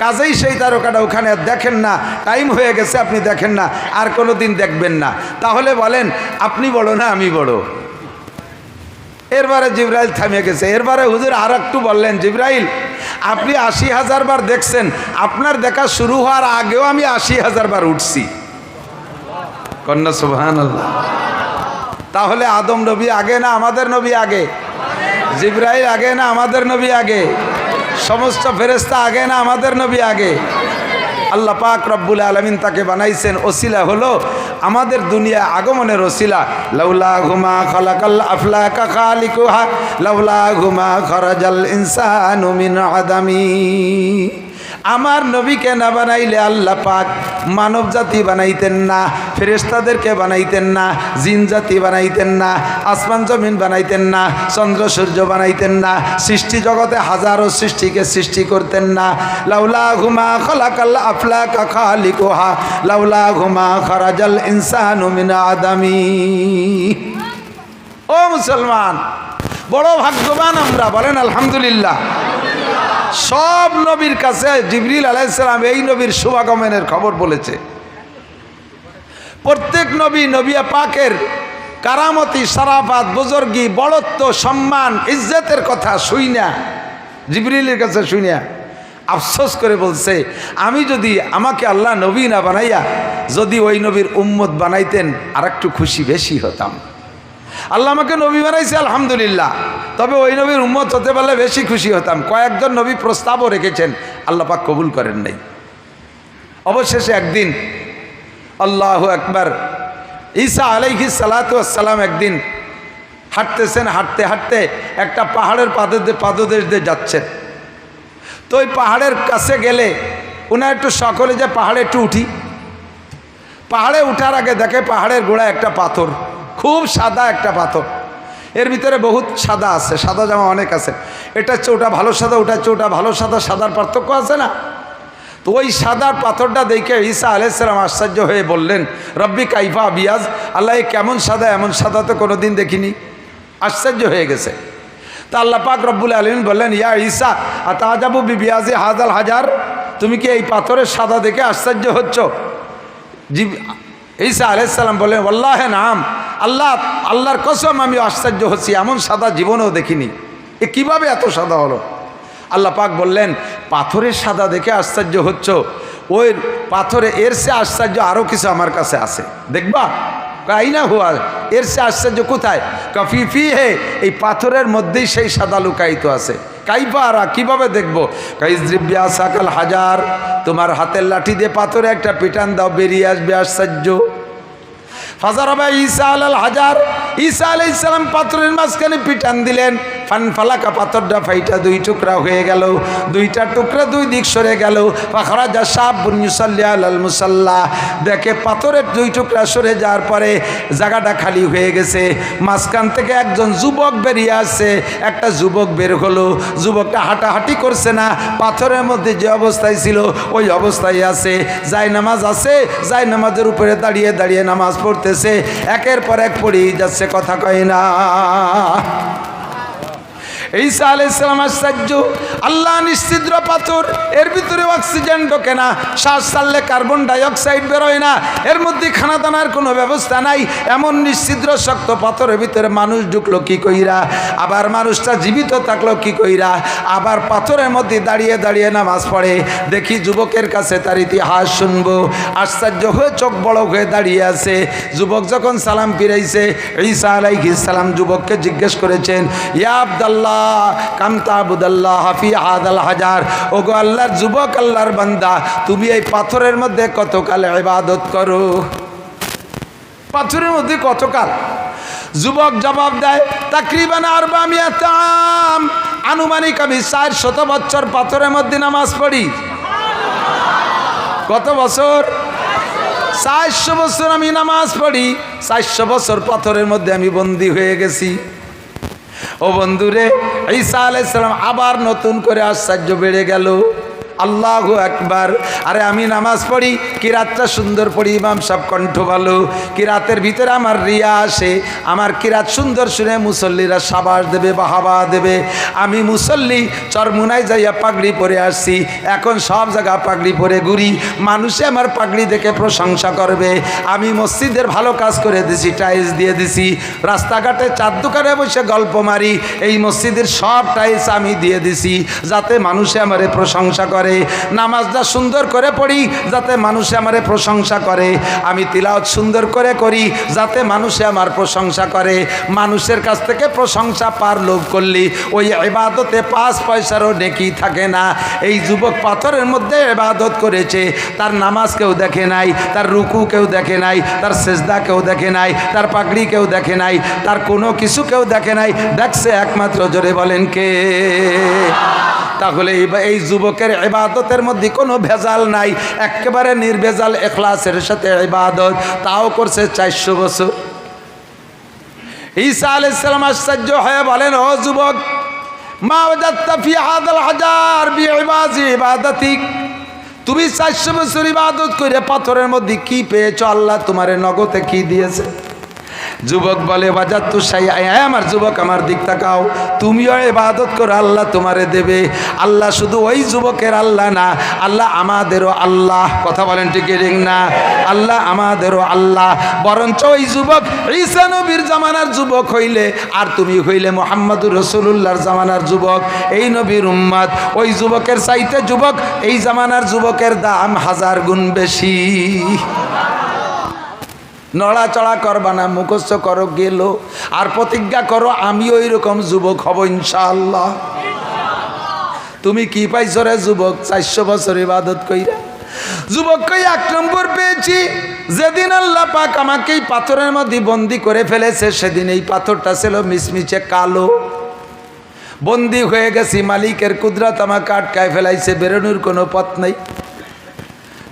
কাজেই সেই তারকাটা ওখানে দেখেন না, টাইম হয়ে গেছে, আপনি দেখেন না, আর কোনো দিন দেখবেন না। তাহলে বলেন আপনি বড় না আমি বড়? এরবারে জিবরাইল থামে গেছে। এরবারে হুজুর আর একটু বললেন, জিবরাইল আপনি ৮০,০০০ বার দেখছেন, আপনার দেখা শুরু হওয়ার আগেও আমি ৮০,০০০ বার উঠছি। কন্যা সুবহানাল্লাহ। তাহলে আদম নবী আগে না আমাদের নবী আগে? জিবরাইল আগে না আমাদের নবী আগে? সমস্ত ফেরেশতা আগে না আমাদের নবী আগে? আল্লাহ পাক রব্বুল আলামিন তাকে বানাইছেন, ওসিলা হলো আমাদের দুনিয়া আগমনের ওসিলা। লাউলা ঘুমা খালাকাল আফলাকা খালিকুহা লাউলা ঘুমা খরাজাল ইনসানু মিন আদামি। আমার নবীকে না বানাইলে আল্লাহ পাক মানব জাতি বানাইতেন না, ফেরেশতাদেরকে বানাইতেন না, জিন জাতি বানাইতেন না, আসমান জমিন বানাইতেন না, চন্দ্র সূর্য বানাইতেন না, সৃষ্টি জগতে হাজারো সৃষ্টিকে সৃষ্টি করতেন না। লাউলা ঘুমা খালাকাল আফলাকা খালিকুহা লাউলা ঘুমা খরাজাল ইনসানু মিন আদামি। ও মুসলমান, বড় ভাগ্যবান আমরা, বলেন আলহামদুলিল্লাহ। সব নবীর কাছে জিবরিল আলাইহিস সালাম এই নবীর শুভাগমনের খবর বলেছে। প্রত্যেক নবী নবিয়া পাকের কারামতি, শরাফাত, বুজুর্গি, বড়ত্ব, সম্মান, ইজ্জতের কথা শুইনা, জিবরিলের কাছে শুইনা আফসোস করে বলছে, আমি যদি আমাকে আল্লাহ নবী না বানাইয়া যদি ওই নবীর উম্মত বানাইতেন আর একটু খুশি বেশি হতাম। আল্লাহ আমাকে নবী বানাইছে আলহামদুলিল্লাহ, তবে ওই নবীর উম্মত হতে পারলে বেশি খুশি হতাম। কয়েকজন নবী প্রস্তাবও রেখেছেন, আল্লাহ পাক কবুল করেন নাই। অবশেষে একদিন আল্লাহু আকবার, ঈসা আলাইহিস সালাতু ওয়াস সালাম একদিন হাঁটতেছেন, হাঁটতে হাঁটতে একটা পাহাড়ের পাদদেশ দিয়ে যাচ্ছেন। তো ওই পাহাড়ের কাছে গেলে ওনার একটু সকলে যে পাহাড়ে একটু উঠি। পাহাড়ে উঠার আগে দেখে পাহাড়ের গোড়ায় একটা পাথর, খুব সাদা একটা পাথর, এর ভিতরে বহুত সাদা আছে, সাদা জামা অনেক আছে। এটা হচ্ছে ওটা ভালো সাদা, ওটা হচ্ছে ওটা ভালো সাদা, সাদার পার্থক্য আছে না? তো ওই সাদার পাথরটা দেখে ঈসা আলাইহিস সালাম আশ্চর্য হয়ে বললেন, রব্বি কাইফা আবিয়াজ, আল্লাহ কেমন সাদা, এমন সাদা তো কোনোদিন দেখিনি। আশ্চর্য হয়ে গেছে। তা আল্লাহ পাক রব্বুল আলামিন বললেন, ইয়া ঈসা আতাজাবু বিবিয়াজি হাজাল হাজার, তুমি কি এই পাথরের সাদা দেখে আশ্চর্য হচ্ছ? ঈসা আলাইহিস সালাম বললেন, ওয়াল্লাহি নাম, আল্লাহর কসম আমি আশ্চর্য হচ্ছি, এমন সাদা জীবনেও দেখিনি। এ কিভাবে এত সাদা হলো? আল্লাহ পাক বললেন, পাথরের সাদা দেখে আশ্চর্য হচ্ছ, ওই পাথরে এর সে আশ্চর্য আরও কিছু আমার কাছে আছে, দেখবা? আইনা হুয়া, এর সে আশ্চর্য কোথায়? কফিফি হে, এই পাথরের মধ্যেই সেই সাদা লুকায়িত আছে। কাইফারা, কিভাবে দেখবো? কাইজরিবিয়া সাকাল হাজার, তোমার হাতের লাঠি দিয়ে পাথরে একটা পিটান দাও, বেরিয়ে আসবে আশ্চর্য। ফাজারাবা ঈসা আলাল হাজার, ঈসা আলাইহিস সালাম পাথরের মাঝখানে পিটান দিলেন, ফানফালাকা, পাথরটা ফাইটা দুই টুকরা হয়ে গেল, দুইটা টুকরা দুই দিক সরে গেল। ফাখরাজা শাবুন ইউসাল্লি আলাল মুসাল্লা, দেখে পাথরের দুই টুকরা সরে যাওয়ার পরে জায়গাটা খালি হয়ে গেছে। মাঝখান থেকে একজন যুবক বেরিয়ে আসছে, একটা যুবক বের হলো। যুবকটা হাঁটাহাঁটি করছে না, পাথরের মধ্যে যে অবস্থায় ছিল ওই অবস্থায় আছে। যায় নামাজ আছে, যায় নামাজের উপরে দাঁড়িয়ে দাঁড়িয়ে নামাজ পড়তেছে, একের পর এক পড়েই যাচ্ছে, কথা কয় না। ঈসা আলাইহিস সালাম আশ্চর্য, আল্লাহ নিশ্চিদ্র পাথর, এর ভিতরে অক্সিজেন ঢোকে না, শ্বাস ছাড়লে কার্বন ডাইঅক্সাইড বেরোয় না, এর মধ্যে খানা দানার কোনো ব্যবস্থা নাই, এমন নিশ্চিদ্র শক্ত পাথরের ভিতরে মানুষ ঢুকলো কি কইরা? আবার মানুষটা জীবিত থাকলো কি কইরা? আবার পাথরের মধ্যে দাঁড়িয়ে দাঁড়িয়ে নামাজ পড়ে। দেখি যুবকের কাছে তার ইতিহাস শুনবো। আশ্চর্য হয়ে চোখ বড় হয়ে দাঁড়িয়ে আছে। যুবক যখন সালাম ফিরাইছে, ঈসা আলাইহিস সালাম যুবককে জিজ্ঞেস করেছেন, ইয়া আব্দুল্লাহ কামতা আবুদাল্লাহ হাফি আদাল হাজার, ওগো আল্লাহর যুবক, আল্লাহর বান্দা, তুমি এই পাথরের মধ্যে কতকাল ইবাদত করো? পাথরের মধ্যে কতকাল? যুবক জবাব দেয়, তাকরিবান 400 আম, আনুমানিক আমি 400 বছর পাথরের মধ্যে নামাজ পড়ি। কত বছর? 400 বছর আমি নামাজ পড়ি, 400 বছর পাথরের মধ্যে আমি বন্দী হয়ে গেছি। ও বন্ধুরে, ঈসা আলাইহিস সালাম আবার নতুন করে আশ্চর্য বেড়ে গেল। আল্লাহু আকবার। আরে আমি নামাজ পড়ি, কিরাতটা সুন্দর পড়ি, ইমাম সাহেব কণ্ঠ ভালো, কিরাতের ভিতরে আমার রিয়া আসে, আমার কিরাত সুন্দর শুনে মুসল্লিরা সাবাস দেবে, বাহাবা দেবে। আমি মুসল্লি চরমুনায় যাইয়া পাগড়ি পরে আসছি, এখন সব জায়গা পাগড়ি পরে ঘুরি, মানুষে আমার পাগড়ি দেখে প্রশংসা করবে। আমি মসজিদের ভালো কাজ করে দিছি, টাইলস দিয়ে দিছি, রাস্তাঘাটে চার দোকানে বসে গল্প মারি, এই মসজিদের সব টাইলস আমি দিয়ে দিছি যাতে মানুষে আমারে প্রশংসা করে। নামাজটা সুন্দর করে পড়ি যাতে মানুষে আমারে প্রশংসা করে। আমি তিলাওয়াত সুন্দর করে করি যাতে মানুষে আমার প্রশংসা করে। মানুষের কাছ থেকে প্রশংসা পার লোভ করলি ওই ইবাদতে 5 পয়সারও নেকি থাকে না। এই যুবক পাথরের মধ্যে ইবাদত করেছে, তার নামাজ কেউ দেখে নাই, তার রুকু কেউ দেখে নাই, তার সেজদা কেউ দেখে নাই, তার পাগড়ি কেউ দেখে নাই, তার কোনো কিছু কেউ দেখে নাই, দেখছে একমাত্র, জোরে বলেন কে? তাহলে এই যুবকের ইবাদতের মধ্যে কোনো ভেজাল নাই, একেবারে নির্ভেজাল ইখলাসের সাথে ইবাদত, তাও করছে 400 বছর। ঈসা আলাইহিস সালাম আশ্চর্য হয়ে বলেন, ও যুবক, মা ওয়াজাদতা ফি হাযাল হাজার বিইবাদাতিক, তুমি 400 বছর ইবাদত করে পাথরের মধ্যে কি পেয়েছো? আল্লাহ তোমারে নগদে কি দিয়েছে? যুবক বলে, ওয়াজাদতু শাইআ। আমার যুবক, আমার দিক তাকাও, তুমিও ইবাদত করো, আল্লাহ তোমারে দেবে। আল্লাহ শুধু ওই যুবকের আল্লাহ না, আল্লাহ আমাদেরও আল্লাহ। কথা বলেন ঠিক না? আল্লাহ আমাদেরও আল্লাহ। বরঞ্চ ওই যুবক ঈসা নবীর জামানার যুবক হইলে, আর তুমি হইলে মুহাম্মদুর রাসূলুল্লাহর জামানার যুবক, এই নবীর উম্মত, ওই যুবকের চাইতে যুবক এই জামানার যুবকের দাম 1000 গুণ বেশি। নড়াচড়া করবা না, মুখস্থ করো গেল, আর প্রতিজ্ঞা করো আমি ওই রকম যুবক হব ইনশাআল্লাহ। তুমি কি পাইছো রে যুবক 400 বছর ইবাদত কইরা? যুবক কই 1 নম্বর পেয়েছি, যেদিন আল্লাহ পাক আমাকে এই পাথরের মধ্যে বন্দি করে ফেলেছে, সেদিন এই পাথরটা ছিল মিচমিচে কালো। বন্দি হয়ে গেছি, মালিকের কুদরত আমাকে আটকায় ফেলাইছে, বেরোনোর কোনো পথ নেই।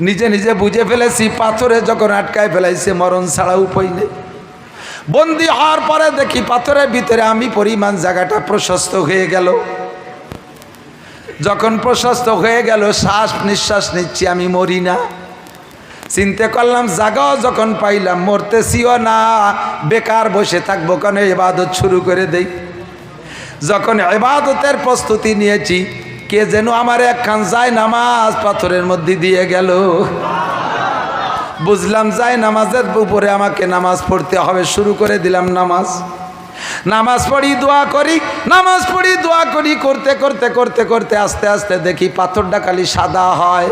নিজে নিজে বুঝে ফেলেছি, পাথরে যখন আটকায় ফেলাইছে মরণ ছাড়া উপায় নেই। বন্দি হওয়ার পরে দেখি পাথরের ভিতরে আমি পরিমাণ জায়গাটা প্রশস্ত হয়ে গেল। যখন প্রশস্ত হয়ে গেল, শ্বাস নিঃশ্বাস নিচ্ছি, আমি মরি না। চিন্তা করলাম, জায়গাও যখন পাইলাম, মরতেছিও না, বেকার বসে থাকবো কেন, ইবাদত শুরু করে দেই। যখন ইবাদতের প্রস্তুতি নিয়েছি, কে যেন আমার একখান যায় নামাজ পাথরের মধ্যে দিয়ে গেল। বুঝলাম যায় নামাজের উপরে আমাকে নামাজ পড়তে হবে, শুরু করে দিলাম নামাজ পড়ি, দোয়া করি, নামাজ পড়ি, দোয়া করি, করতে করতে করতে করতে আস্তে আস্তে দেখি পাথরটা খালি সাদা হয়,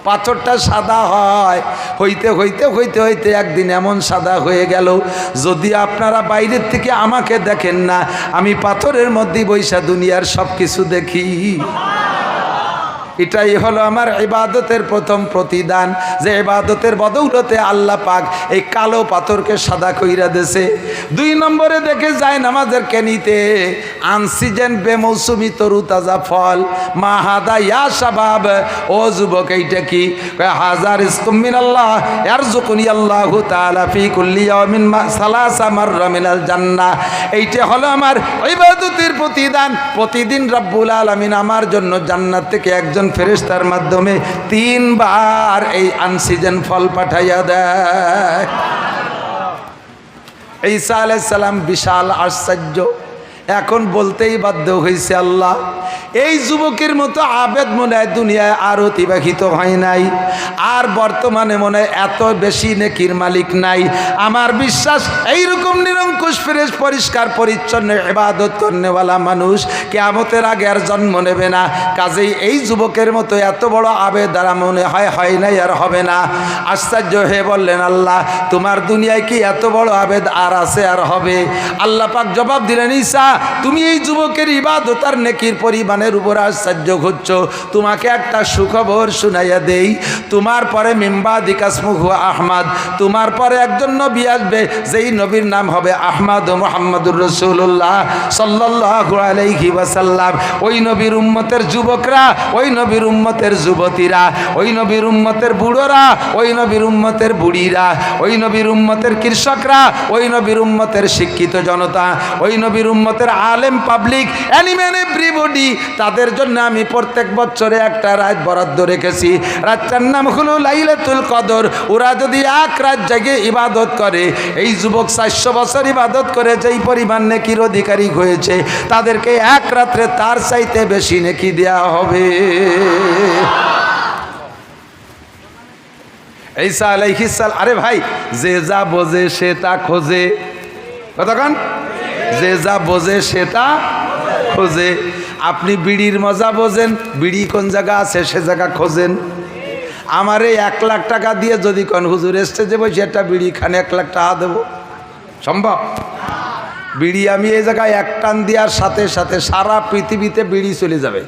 পাথরটা সাদা হয়। হইতে হইতে হইতে হইতে একদিন এমন সাদা হয়ে গেল, যদি আপনারা বাইরের থেকে আমাকে দেখেন না, আমি পাথরের মধ্যে বৈশা দুনিয়ার সব কিছু দেখি। এটাই হলো আমার ইবাদতের প্রথম প্রতিদান, যে ইবাদতের বদৌলতে আল্লাহ পাক এই কালো পাথরকে সাদা কইরা দেছে। 2 নম্বরে দেখে যায় নামাজের কেনিতে আনসিজন বেমৌসুমি তরু তাজা ফল, মা হাদা ইয়া শাবাব, ও যুবক এইটা কি? হাজার ইসকুম মিনাল্লাহ ইয়ারযুকুনি আল্লাহু তাআলা ফি কুল্লি ইয়াউমিন সালাসা মাররা মিনাল জান্নাহ। এইটা হলো আমার ইবাদতের প্রতিদান। প্রতিদিন রব্বুল আলামিন আমার জন্য জান্নাত থেকে একজন ফেরেশতার মাধ্যমে 3 বার এই আনসিজন ফল পাঠাইয়া দেয়। ঈসা আলাইহিস সালাম বিশাল আশ্চর্য, এখন বলতেই বাধ্য হয়েছে, আল্লাহ এই যুবকের মতো আবেদ মনে হয় দুনিয়ায় আর অতিবাহিত হয় নাই, আর বর্তমানে মনে হয় এত বেশি নেকির মালিক নাই। আমার বিশ্বাস এইরকম নিরঙ্কুশ ফ্রেশ পরিষ্কার পরিচ্ছন্ন ইবাদত করনেওয়ালা মানুষ কিয়ামতের আগে আর জন্ম নেবে না। কাজেই এই যুবকের মতো এত বড় আবেদ দ্বারা মনে হয় নাই আর হবে না। আশ্চর্য হয়ে বললেন, আল্লাহ তোমার দুনিয়ায় কি এত বড় আবেদ আর আছে আর হবে? আল্লাহ পাক জবাব দিলেন, ঈসা তুমি এই যুবকের ইবাদত আর নেকির পরিমাণের উপর আশ্চর্য হচ্ছ। তোমাকে একটা সুখবর শুনাইয়া দেই, তোমার পরে মিম্বাদি কাসমুহু আহমদ, তোমার পরে একজন নবী আসবে, যেই নবীর নাম হবে আহমদ মুহাম্মদুর রাসূলুল্লাহ সাল্লাল্লাহু আলাইহি ওয়াসাল্লাম। ওই নবীর উম্মতের যুবকরা, ওই নবীর উম্মতের যুবতীরা, ওই নবীর উম্মতের বুড়োরা, ওই নবীর উম্মতের বুড়িরা, ওই নবীর উম্মতের কৃষকরা, ওই নবীর উম্মতের শিক্ষিত জনতা, ওই নবীর উম্মতের যুগের আলেম পাবলিক অ্যানিম্যান এভরিবডি তাদের জন্য আমি প্রত্যেক বছরে একটা রাত বরাদ্দ রেখেছি। রাতটার নাম হলো লাইলাতুল কদর। ওরা যদি এক রাত জেগে ইবাদত করে, এই যুবক 400 বছর ইবাদত করে যেই পরিমাণ নেকির অধিকারী হয়েছে, তাদেরকে এক রাত্রে তার চাইতে বেশি নেকি দেওয়া হবে। ঈসা আলাইহিস সালাম, আরে ভাই, যে যা বোঝে সে তা খোঁজে, কতক্ষণ? যে যা বোঝে সে তা খোঁজে। আপনি বিড়ির মজা বোঝেন, বিড়ি কোন জায়গা আছে সে জায়গা খোঁজেন। আমার এই 1 লাখ টাকা দিয়ে যদি কোন হুজুর স্টেজে বসে একটা বিড়ি খানে 1 লাখ টাকা দেবো, সম্ভব? বিড়ি আমি এই জায়গায় এক টান দেওয়ার সাথে সাথে সারা পৃথিবীতে বিড়ি চলে যাবে।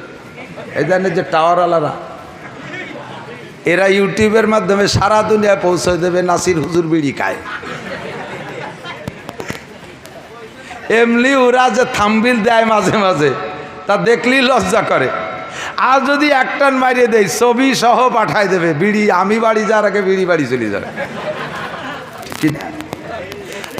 এই জানেন যে টাওয়ারওয়ালারা, এরা ইউটিউবের মাধ্যমে সারা দুনিয়ায় পৌঁছে দেবে নাসির হুজুর বিড়ি খায়। এমনি ওরা যে থাম্বনেল দেয় মাঝে মাঝে, তা দেখলেই লজ্জা করে। আর যদি এক টান মারিয়ে দেয়, ছবি সহ পাঠায় দেবে, বিড়ি আমি বাড়ি যাওয়ার আগে বিড়ি বাড়ি চলে যাবে। ঠিক না?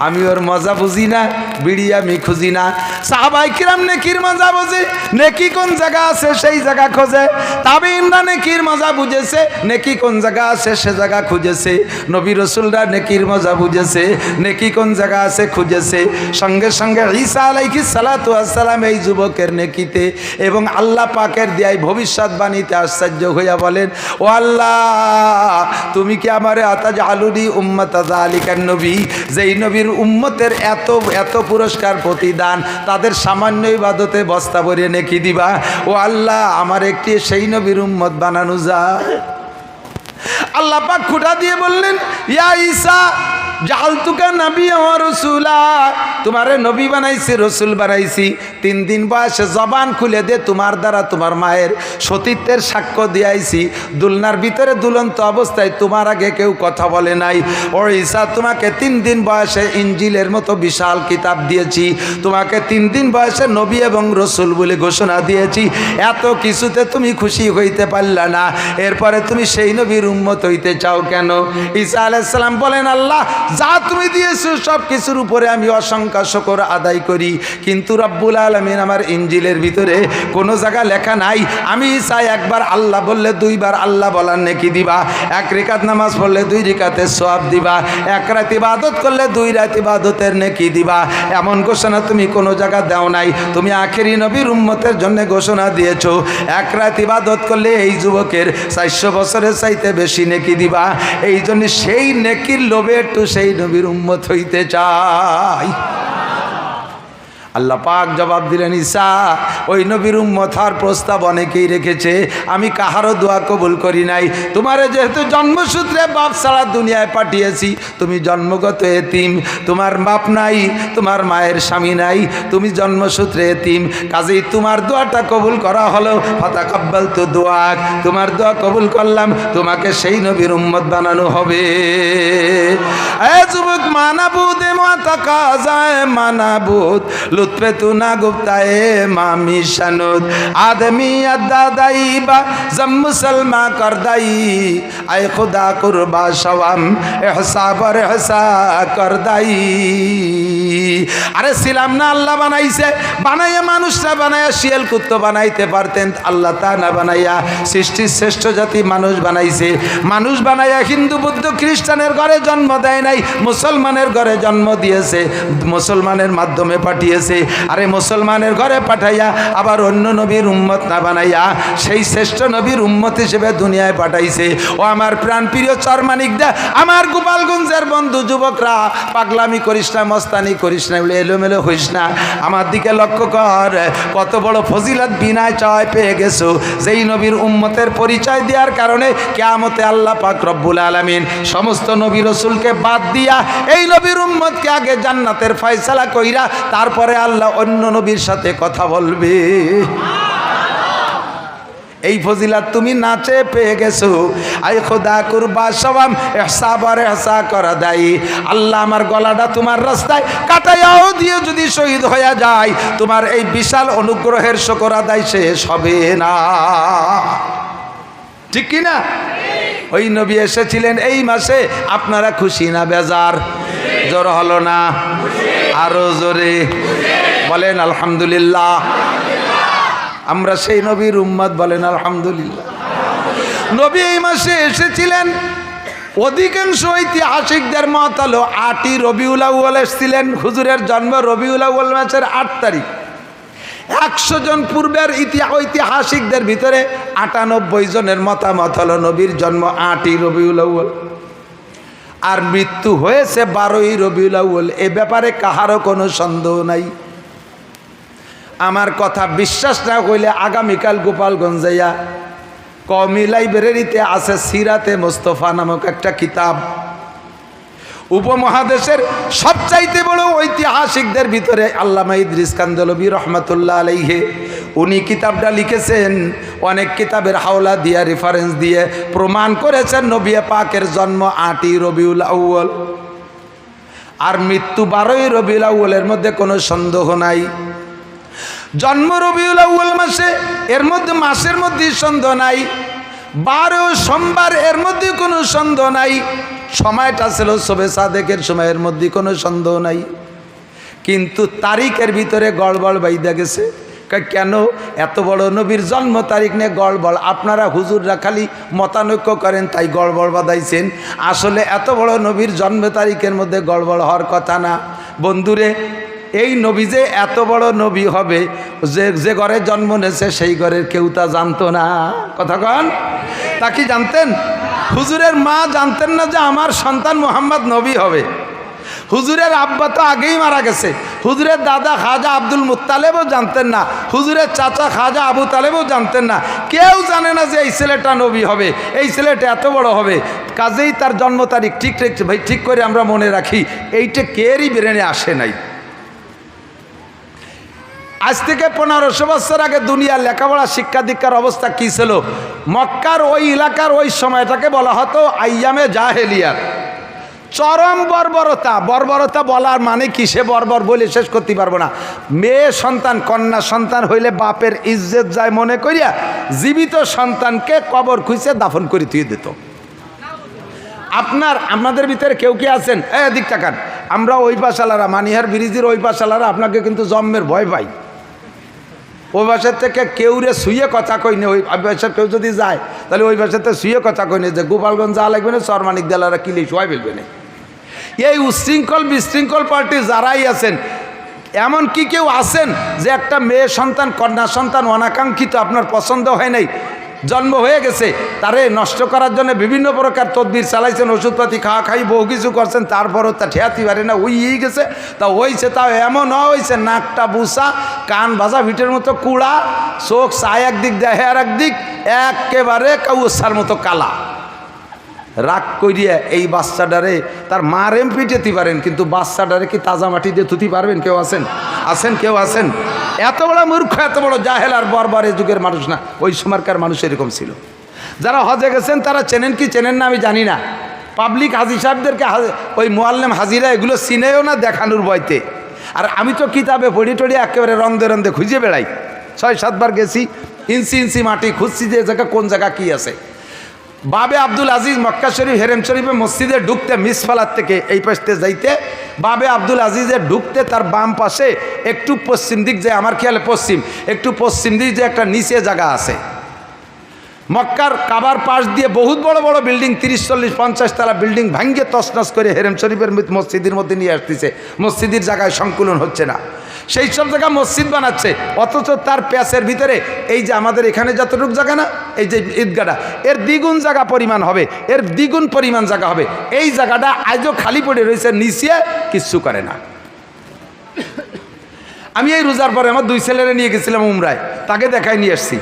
আমি ওর মজা বুঝি না, বিড়ি আমি খুঁজি না। সাহাবাই কিরাম নেকির মজা বোঝে, নেকি কোন জায়গা আছে সেই জায়গা খোঁজে। তাবেঈনরা নেকির মজা বুঝেছে, নেকি কোন জায়গা আছে সে জায়গা খুঁজেছে। নবী রাসূলরা নেকির মজা বুঝেছে, নেকি কোন জায়গা আছে খুঁজেছে। সঙ্গে সঙ্গে ঈসা আলাইহিস সালাতু ওয়াস সালাম এই যুবকের নেকিতে এবং আল্লাহ পাকের দেয় ভবিষ্যৎবাণীতে আশ্চর্য হইয়া বলেন, ও আল্লাহ, তুমি কি আমারে আতাজআলুনি উম্মাতা যালিকান নবী, যেই নবীর উম্মতের এত এত পুরস্কার প্রতিদান, তাদের সামান্য ইবাদতে বস্তা ভরে নেকি দিবা? ও আল্লাহ, আমার একটি সেই নবীর উম্মত বানানো যায়। আল্লাহ পাক খুঁটা দিয়ে বললেন, ইয়া ঈসা জাআলতুকা নাবিয়্যা ওয়া রাসূলা, তোমারে নবী বানাইছি, রসুল বানাইছি। 3 দিন বয়সে জবান খুলে দে, তোমার দ্বারা তোমার মায়ের সতীত্বের সাক্ষ্য দিয়াইছি। দুলনার ভিতরে দুলন্ত অবস্থায় তোমার আগে কেউ কথা বলে নাই। ও ঈসা, তোমাকে 3 দিন বয়সে ইঞ্জিলের মতো বিশাল কিতাব দিয়েছি, তোমাকে 3 দিন বয়সে নবী এবং রসুল বলে ঘোষণা দিয়েছি। এত কিছুতে তুমি খুশি হইতে পারলা না, এরপরে তুমি সেই নবীর উম্মত হইতে চাও কেন? ঈসা আলাইহিস সালাম বলেন, আল্লাহ, যা তুমি দিয়েছো সব কিছুর উপরে আমি অসংখ্য শুকর আদায় করি, কিন্তু রব্বুল আলামিন আমার ইঞ্জিলের ভিতরে কোনো জায়গা লেখা নাই আমি চাই একবার আল্লাহ বললে 2 বার আল্লাহ বলার নেকি দিবা, 1 রাকাত নামাজ পড়লে 2 রাকাতের সওয়াব দিবা, 1 রাত ইবাদত করলে 2 রাত ইবাদতের নেকি দিবা। এমন ঘোষণা তুমি কোনো জায়গা দাও নাই। তুমি আখেরি নবীর উম্মতের জন্য ঘোষণা দিয়েছো 1 রাত ইবাদত করলে এই যুবকের 400 বছরের চাইতে বেশি নেকি দিবা। এই জন্য সেই নেকির লোভে একটু সেই নবীর উম্মত হইতে চাই। আল্লাহ পাক জবাব দিলেন, ঈসা, ওই নবীর উম্মত হওয়ার প্রস্তাব অনেকেই রেখেছে, আমি কাহারও দোয়া কবুল করি নাই। তোমারে যেহেতু জন্মসূত্রে বাপ ছাড়া দুনিয়ায় পাঠিয়েছি, তুমি জন্মগত এতিম, তোমার বাপ নাই, তোমার মায়ের স্বামী নাই, তুমি জন্মসূত্রে এতিম, কাজেই তোমার দোয়াটা কবুল করা হলো। ফাতাকাব্বালতু দুআক, তোমার দোয়া কবুল করলাম, তোমাকে সেই নবীর উম্মত বানানো হবে। এ যুবক, মানাবুদে মাতাকাজায় মানাবুদ লুৎফে তু না গুপ্তায়ে মামি শানুদ আদমি আদাদাইবা জম মুসলমা করদাই আয় খুদা কুরবা শওয়াম ইহসাবর ইহসা করদাই। আরে ছিলাম না, আল্লাহ বানাইছে, বানাইয়া মানুষরা বানাইয়া শিয়াল কুত্তো বানাইতে পারতেন, আল্লাহ তা না বানাইয়া সৃষ্টির শ্রেষ্ঠ জাতি মানুষ বানাইছে। মানুষ বানাইয়া হিন্দু বুদ্ধ খ্রিস্টানের ঘরে জন্ম দেয় নাই, মুসলমানের ঘরে জন্ম দিয়েছে, মুসলমানের মাধ্যমে পাঠিয়েছে। আরে মুসলমানের ঘরে পাঠাইয়া আবার অন্য নবীর উম্মত না বানাইয়া সেই শ্রেষ্ঠ নবীর উম্মত হিসেবে দুনিয়ায় পাঠাইছে। ও আমার প্রাণ প্রিয় চরমানিকদা, আমার গোপালগঞ্জের বন্ধু যুবকরা, পাগলামি করিস না, মস্তানি করিস না, এলোমেলো হইস না, আমার দিকে লক্ষ্য কর। কত বড় ফজিলত বিনায় চয় পেয়ে গেছো, যেই নবীর উম্মতের পরিচয় দেওয়ার কারণে কিয়ামতে আল্লাহ পাক রব্বুল আলামিন সমস্ত নবী রাসূলকে বাদ দিয়া এই নবীর উম্মতকে আগে জান্নাতের ফয়সালা কইরা তারপরে আল্লাহ অন্য নবীর সাথে কথা বলবে। এই ফজিলাত তুমি নাচে পেয়ে গেছো। আই খোদা কুরবা সওয়াম ইহসাবার ইহসা করা দাই, আল্লাহ আমার গলাটা তোমার রাস্তায় কাটাইয়াও দিয়ে যদি শহীদ হয়ে যায়, তোমার এই বিশাল অনুগ্রহের শুকর আদায় শেষ হবে না। ঠিক কি না? ওই নবী এসেছিলেন এই মাসে, আপনারা খুশি না বেজার? জোর হলো না? আরো জোরে বলেন আলহামদুলিল্লাহ। আমরা সেই নবীর উম্মত, বলেন আলহামদুলিল্লাহ। নবী এই মাসে এসেছিলেন। অধিকাংশ ঐতিহাসিকদের মত হলো 8ই রবিউল আউয়াল এসেছিলেন। হুজুরের জন্ম রবিউল আউয়াল মাসের 8 তারিখ। 100 জন পূর্বের ঐতিহাসিকদের ভিতরে 98 জনের মতামত হলো নবীর জন্ম 8ই রবিউল আউয়াল, আর মৃত্যু হয়েছে 12ই রবিউল আউয়াল। এ ব্যাপারে কাহারও কোনো সন্দেহ নাই। আমার কথা বিশ্বাস না হইলে আগামীকাল গোপালগঞ্জ যাইয়া কওমি লাইব্রেরিতে আছে সিরাতে মোস্তফা নামক একটা কিতাব। উপমহাদেশের সবচাইতে বড় ঐতিহাসিকদের ভিতরে আল্লামা ইদ্রিস কান্দলবী রহমাতুল্লাহ আলাইহি, উনি কিতাবটা লিখেছেন। অনেক কিতাবের হাওলা দিয়ে রেফারেন্স দিয়ে প্রমাণ করেছেন নবী পাকের জন্ম 8ই রবিউল আউয়াল আর মৃত্যু 12ই রবিউল আউয়ালের মধ্যে কোনো সন্দেহ নাই। জন্ম রবিউল আউয়াল মাসে, এর মধ্যে মাসের মধ্যে সন্দেহ নাই। 12 সোমবার, এর মধ্যে কোনো সন্দেহ নাই। সময়টা ছিল শবে সাদেকের সময়ের মধ্যে কোনো সন্দেহ নাই। কিন্তু তারিখের ভিতরে গড়বড় বাইদা গেছে। কেন? এত বড় নবীর জন্ম তারিখ নিয়ে গড়বড়। আপনারা হুজুররা খালি মতানৈক্য করেন তাই গড়বড় বাঁধাইছেন। আসলে এত বড় নবীর জন্ম তারিখের মধ্যে গড়বড় হওয়ার কথা না। বন্ধুরে, এই নবী যে এত বড় নবী হবে, যে ঘরে জন্ম নেছে সেই ঘরের কেউ তা জানতো না। কথা কন, তা কি জানতেন? হুজুরের মা জানতেন না যে আমার সন্তান মুহাম্মদ নবী হবে। হুজুরের আব্বা তো আগেই মারা গেছে। হুজুরের দাদা খাজা আব্দুল মুত্তালেবও জানতেন না। হুজুরের চাচা খাজা আবু তালেবও জানতেন না। কেউ জানে না যে এই ছেলেটা নবী হবে, এই ছেলেটা এত বড় হবে। কাজেই তার জন্ম তারিখ ঠিক ভাই ঠিক করে আমরা মনে রাখি, এইটা কেরই ব্রেনে আসে নাই। আজ থেকে 1500 বছর আগে দুনিয়ার লেখাপড়া শিক্ষা দীক্ষার অবস্থা কী ছিল? মক্কার ওই এলাকার ওই সময়টাকে বলা হতো আইয়ামে জাহেলিয়াত। চরম বর্বরতা। বর্বরতা বলার মানে কি, সে বর্বর বলে শেষ করতে পারবো না। মেয়ে সন্তান, কন্যা সন্তান হইলে বাপের ইজ্জত যায় মনে করিয়া জীবিত সন্তানকে কবর খুঁজে দাফন করে দিয়ে দিত। আপনাদের ভিতরে কেউ কি আছেন এদিক টাকান? আমরা ওই পাশালারা, মানিহার ব্রিজের ওই পাশালারা আপনাকে কিন্তু জন্মের ভয় পাই। ওই বাসার থেকে কেউ রে শুয়ে কথা কইনি। ওই বাসার কেউ যদি যায় তাহলে ওই বাসাতে শুয়ে কথা কইনি যে গোপালগঞ্জ যা লাগবে না, চরমানিক দেলারা কিলি শোয়াই ফেলবে না। এই উশৃঙ্খল বিশৃঙ্খল পার্টি যারাই আছেন, এমন কি কেউ আছেন যে একটা মেয়ে সন্তান, কন্যা সন্তান অনাকাঙ্ক্ষিত, আপনার পছন্দ হয় নাই, জন্ম হয়ে গেছে, তারে নষ্ট করার জন্য বিভিন্ন প্রকার তদবির চালাইছেন, ওষুধপাতি খাওয়া খাই বহু কিছু করছেন, তারপরও তা ঠেয়াতে পারে না, ওই গেছে। তা হয়েছে, তাও এমন হয়েছে নাকটা বুসা, কান ভাজা ভিটের মতো কুড়া, চোখ চায় একদিক দেহে আর একদিক, একেবারে কাউসার মতো কালা। রাগ করিয়া এই বাচ্চাটারে তার মার পিটেতে পারেন, কিন্তু বাচ্চাটারে কি তাজা মাটি দিয়ে ধুতে পারবেন? কেউ আছেন? কেউ আছেন? এত বড় মূর্খ, এত বড় জাহেল আর বর্বর এই যুগের মানুষ না, ওই সময়কার মানুষ এরকম ছিল। যারা হজে গেছেন তারা চেনেন কি চেনেন না আমি জানি না। পাবলিক হাজি সাহেবদেরকে ওই মোয়াল্লেম হাজিরা এগুলো চিনেও না দেখানোর বয়তে। আর আমি তো কিতাবে পড়ি টড়ি একেবারে রন্দে রন্দে খুঁজে বেড়াই। 6-7 বার গেছি, ইঞ্চি ইঞ্চি মাটি খুঁজছি যে জায়গা কোন জায়গা কি আছে। বাবে আব্দুল আজিজ মক্কা শরীফ হেরেম শরীফে মসজিদে ঢুকতে মিসফালার থেকে এই পাশে যাইতে, বাবে আব্দুল আজিজে ঢুকতে তার বাম পাশে একটু পশ্চিম দিক, যে আমার খেয়ালে পশ্চিম, একটু পশ্চিম দিক যে একটা নিচে জায়গা আছে। মক্কার কাবার পাশ দিয়ে বহুত বড় বড় বিল্ডিং, 30-40-50 তলা বিল্ডিং ভাঙ্গে তছনছ করে হেরেম শরীফের মসজিদের মধ্যে নিয়ে আসতেছে। মসজিদের জায়গায় সংকুলন হচ্ছে না, সেই সব জায়গা মসজিদ বানাচ্ছে। অথচ তার প্যাসের ভিতরে এই যে আমাদের এখানে যতটুকু জায়গা না, এই যে ঈদগাটা, এর দ্বিগুণ জায়গা পরিমাণ হবে, এর দ্বিগুণ পরিমাণ জায়গা হবে। এই জায়গাটা আজও খালি পড়ে রয়েছে, নিচে কিচ্ছু করে না। আমি এই রোজার পরে আমার 2 ছেলেরা নিয়ে গেছিলাম উমরায়, তাকে দেখাই নিয়ে আসছি।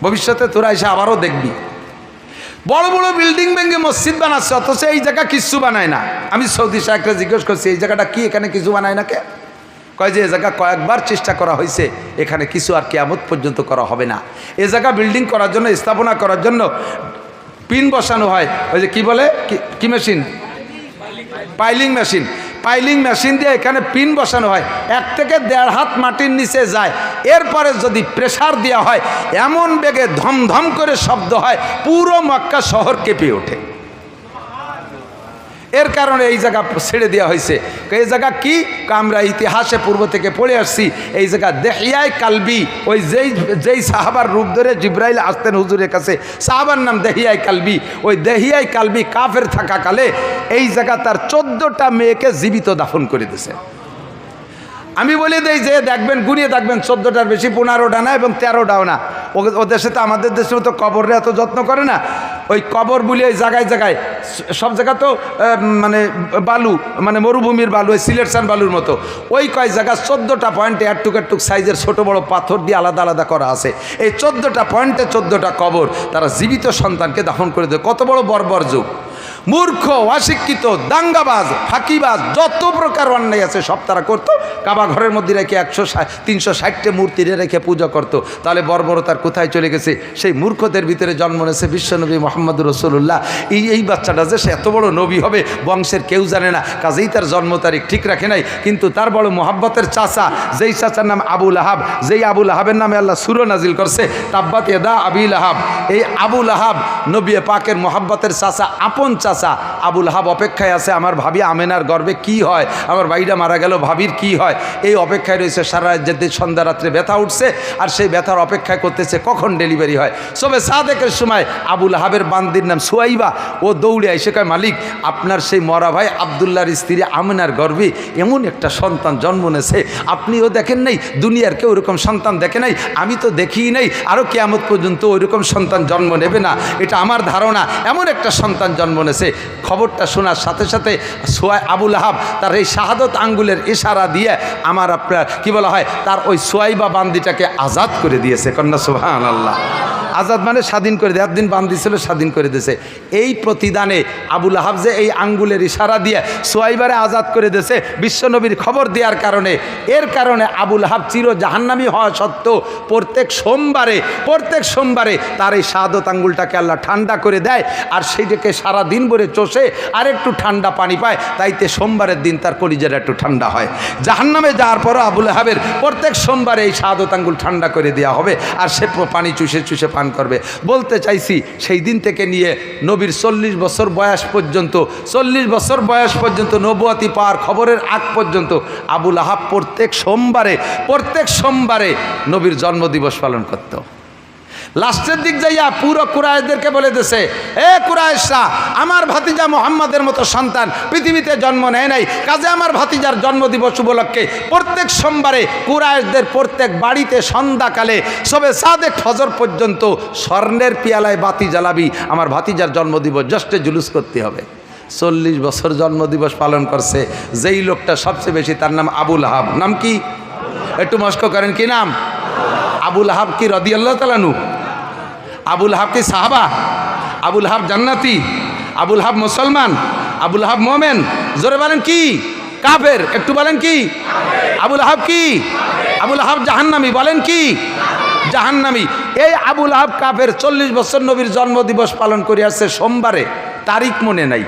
ভবিষ্যতে তোরা এসে আবারও দেখবি বড় বড় বিল্ডিং ভেঙে মসজিদ বানাচ্ছে, অথচ এই জায়গা কিচ্ছু বানায় না। আমি সৌদি শাহকে জিজ্ঞেস করছি এই জায়গাটা কি, এখানে কিছু বানায় না কে? কয় যে এ জায়গা কয়েকবার চেষ্টা করা হয়েছে, এখানে কিছু আর কিয়ামত পর্যন্ত করা হবে না। এ জায়গা বিল্ডিং করার জন্য, স্থাপনা করার জন্য পিন বসানো হয়, ওই যে কি বলে, কি machine, piling machine. Piling machine দিয়ে এখানে পিন বসানো হয়, 1 থেকে 1.5 হাত মাটির নিচে যায়। এরপরে যদি প্রেসার দেওয়া হয়, এমন বেগে ধমধম করে শব্দ হয়, পুরো মক্কা শহর কেঁপে ওঠে। এর কারণে এই জায়গা ছেড়ে দেওয়া হয়েছে। এই জায়গা কি, আমরা ইতিহাসে পূর্ব থেকে পড়ে আসছি, এই জায়গা দেহিয়ায় কালবি, ওই যেই সাহাবার রূপ ধরে জিব্রাইল আসতেন হুজুরের কাছে, সাহাবার নাম দেহিয়ায় কালবি, ওই দেহিয়ায় কালবি কাফের থাকাকালে এই জায়গা তার 14টা মেয়েকে জীবিত দাফন করে দিয়েছে। আমি বলে দেই যে দেখবেন, গুনিয়ে দেখবেন 14টার বেশি, 15টা না এবং 13টাও না। ও দেশে তো, আমাদের দেশে তো কবরে এত যত্ন করে না। ওই কবর বলি ওই জায়গায় জায়গায়, সব জায়গা তো মানে বালু, মানে মরুভূমির বালু, ওই সিলেকশন বালুর মতো। ওই কয় জায়গা 14টা পয়েন্টে একটুক একটুক সাইজের ছোট বড় পাথর দিয়ে আলাদা আলাদা করা আছে। এই 14টা পয়েন্টে 14টা কবর, তারা জীবিত সন্তানকে দাফন করে দেয়। কত বড় বর্বর যুগ! মূর্খ, অশিক্ষিত, দাঙ্গাবাজ, ফাঁকিবাজ, যত প্রকার অন্যায় আছে সব তারা করতো। কাবা ঘরের মধ্যে রেখে 360টা মূর্তি রেখে পূজা করতো। তাহলে বর্বরতার কোথায় চলে গেছে? সেই মূর্খদের ভিতরে জন্ম নিয়েছে বিশ্বনবী মুহাম্মদ রাসূলুল্লাহ। এই বাচ্চাটা যে সে এত বড় নবী হবে বংশের কেউ জানে না, কাজেই তার জন্ম তারিখ ঠিক রাখে নাই। কিন্তু তার বড় মোহাব্বতের চাচা, যেই চাচার নাম আবু লাহাব, যেই আবু লাহাবের নামে আল্লাহ সূরা নাজিল করছে, তাব্বাত ইয়াদা আবি লাহাব। এই আবু লাহাব নবী পাকের মোহাব্বতের চাচা, আপন চাচা। আবু লাহাব অপেক্ষায় আছে, আমার ভাবি আমেনার গর্ভে কি হয়, আমার ভাইটা মারা গেল, ভাবির কি হয়, এই অপেক্ষায় রয়েছে। সারা রাত যেতে সন্ধ্যা রাত্রে ব্যথা উঠছে, আর সেই ব্যথার অপেক্ষায় করতেছে কখন ডেলিভারি হয়। সবে সাদেকের সময় আবু লাহাবের বান্দির নাম সুয়াইবা, ও দৌড়ে এসে কয়, মালিক আপনার সেই মরা ভাই আবদুল্লাহর স্ত্রী আমেনার গর্ভে এমন একটা সন্তান জন্ম নেছে, আপনিও দেখেন নাই, দুনিয়ার কেউ ওরকম সন্তান দেখে নাই, আমি তো দেখিই নাই, আরও কিয়ামত পর্যন্ত ওইরকম সন্তান জন্ম নেবে না, এটা আমার ধারণা, এমন একটা সন্তান জন্ম নেছে। খবরটা শোনার সাথে সাথে আবু লাহাব তার এই শাহাদত আঙ্গুলের ইশারা দিয়ে আমার আপনার কি বলা হয়, তার ওই সুয়াইবা বান্দিটাকে আজাদ করে দিয়েছে। কন্যা সুবহানাল্লাহ। আজাদ মানে স্বাধীন করে দেয়, একদিন বান্দি ছিল, স্বাধীন করে দিয়েছে। এই প্রতিদানে আবু লাহাব যে এই আঙ্গুলের ইশারা দিয়ে সুয়াইবারে আজাদ করে দিয়েছে বিশ্বনবীর খবর দেওয়ার কারণে, এর কারণে আবু লাহাব চির জাহান্নামী হওয়া সত্ত্বেও প্রত্যেক সোমবারে তার এই শাহাদত আঙ্গুলটাকে আল্লাহ ঠান্ডা করে দেয়, আর সেইটাকে সারাদিন ভরে চষে আর একটু ঠান্ডা পানি পায়, তাইতে সোমবারের দিন তার কলিজাটা একটু ঠান্ডা হয়। জাহান্নামে যাওয়ার পরও আবু লাহাবের প্রত্যেক সোমবারে এই শাহাদত আঙ্গুল ঠান্ডা করে দেওয়া হবে, আর সে পানি চুষে চুষে পান করবে। বলতে চাইছি, সেই দিন থেকে নিয়ে নবীর 40 বছর বয়স পর্যন্ত নবুয়তি পাওয়ার খবরের আগ পর্যন্ত আবু লাহাব প্রত্যেক সোমবারে নবীর জন্মদিবস পালন করত। লাস্টের দিক যাইয়া পুরো কুরাইশদেরকে বলে দিয়েছে, এ কুরাইশরা, আমার ভাতিজা মুহাম্মাদের মতো সন্তান পৃথিবীতে জন্ম নেয় নাই, কাজে আমার ভাতিজার জন্মদিবস উপলক্ষে প্রত্যেক সোমবারে কুরাইশদের প্রত্যেক বাড়িতে সন্ধ্যাকালে সবে সাদেক ফজর পর্যন্ত স্বর্ণের পিয়ালায় বাতি জ্বালাবি, আমার ভাতিজার জন্মদিবস জাস্টে জুলুস করতে হবে। 40 বছর জন্মদিবস পালন করছে যেই লোকটা সবচেয়ে বেশি, তার নাম আবু লাহাব। নাম কি? একটু মস্ক করেন, কি নাম? আবু লাহাব কি রাদিয়াল্লাহু তাআলা আনহু? আবু লাহাব কি সাহাবা? আবু লাহাব জান্নাতি? আবু লাহাব মুসলমান? আবু লাহাব মোমেন? জোরে বলেন কি? কাফের? একটু বলেন কি? আবু লাহাব কি? আবু লাহাব জাহান্নামী? বলেন কি? জাহান্নামী। এই আবু লাহাব কাফের, 40 বছর নবীর জন্মদিবস পালন করে আসছে সোমবারে, তারিখ মনে নাই,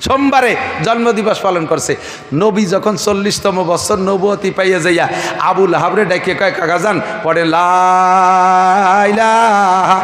সোমবারে জন্মদিবস পালন করছে। নবী যখন 40তম বছর নবুয়তি পাইয়া যাইয়া আবু লাহাবরে ডাকে কয়, কাকাজান পড়ে লা ইলাহা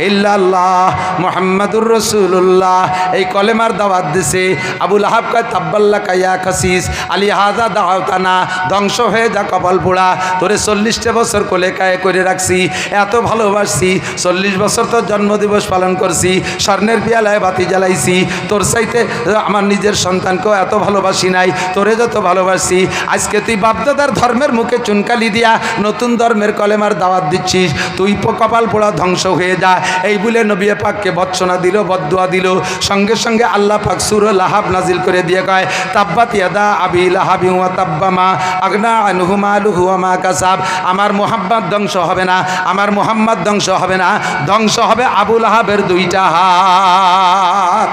ইল্লাল্লাহ মুহাম্মাদুর রাসূলুল্লাহ, এই কলেমার দাওয়াত দিছে। আবু লাহাব কয়, তাব্বাল্লাকা ইয়া খাসিস আলী হাযা দাওতানা, ধ্বংস হয়ে যা কপাল পোড়া, তোরে 40টা বছর কোলে কায়ে করে রাখছি, এত ভালোবাসছি, 40 বছর তোর জন্মদিবস পালন করছি, স্বর্ণের পিয়ালায় বাতি জ্বালাইছি, তোর চাইতে আমার নিজের সন্তানকেও এত ভালোবাসি নাই, তোরে যত ভালোবাসি। আজকে তুই বাপদাদার ধর্মের মুখে চুনকালি দিয়া নতুন ধর্মের কলেমার দাওয়াত দিচ্ছিস, তুই কপাল পোড়া ধ্বংস হয়ে যা। এই বলে নবী পাককে বৎসনা দিল, বদদুয়া দিল। সঙ্গে সঙ্গে আল্লাহ পাক সূরা লাহাব নাজিল করে দিয়ে কয়, তাব্বাত ইয়াদা আবি লাহাবি ওয়া তাব্বা মা আগনা আনহু মালুহু ওয়া মা কাসাব। আমার মুহাম্মদ ধ্বংস হবে না, আমার মুহাম্মদ ধ্বংস হবে না, ধ্বংস হবে আবু লাহাবের 2টা হাত।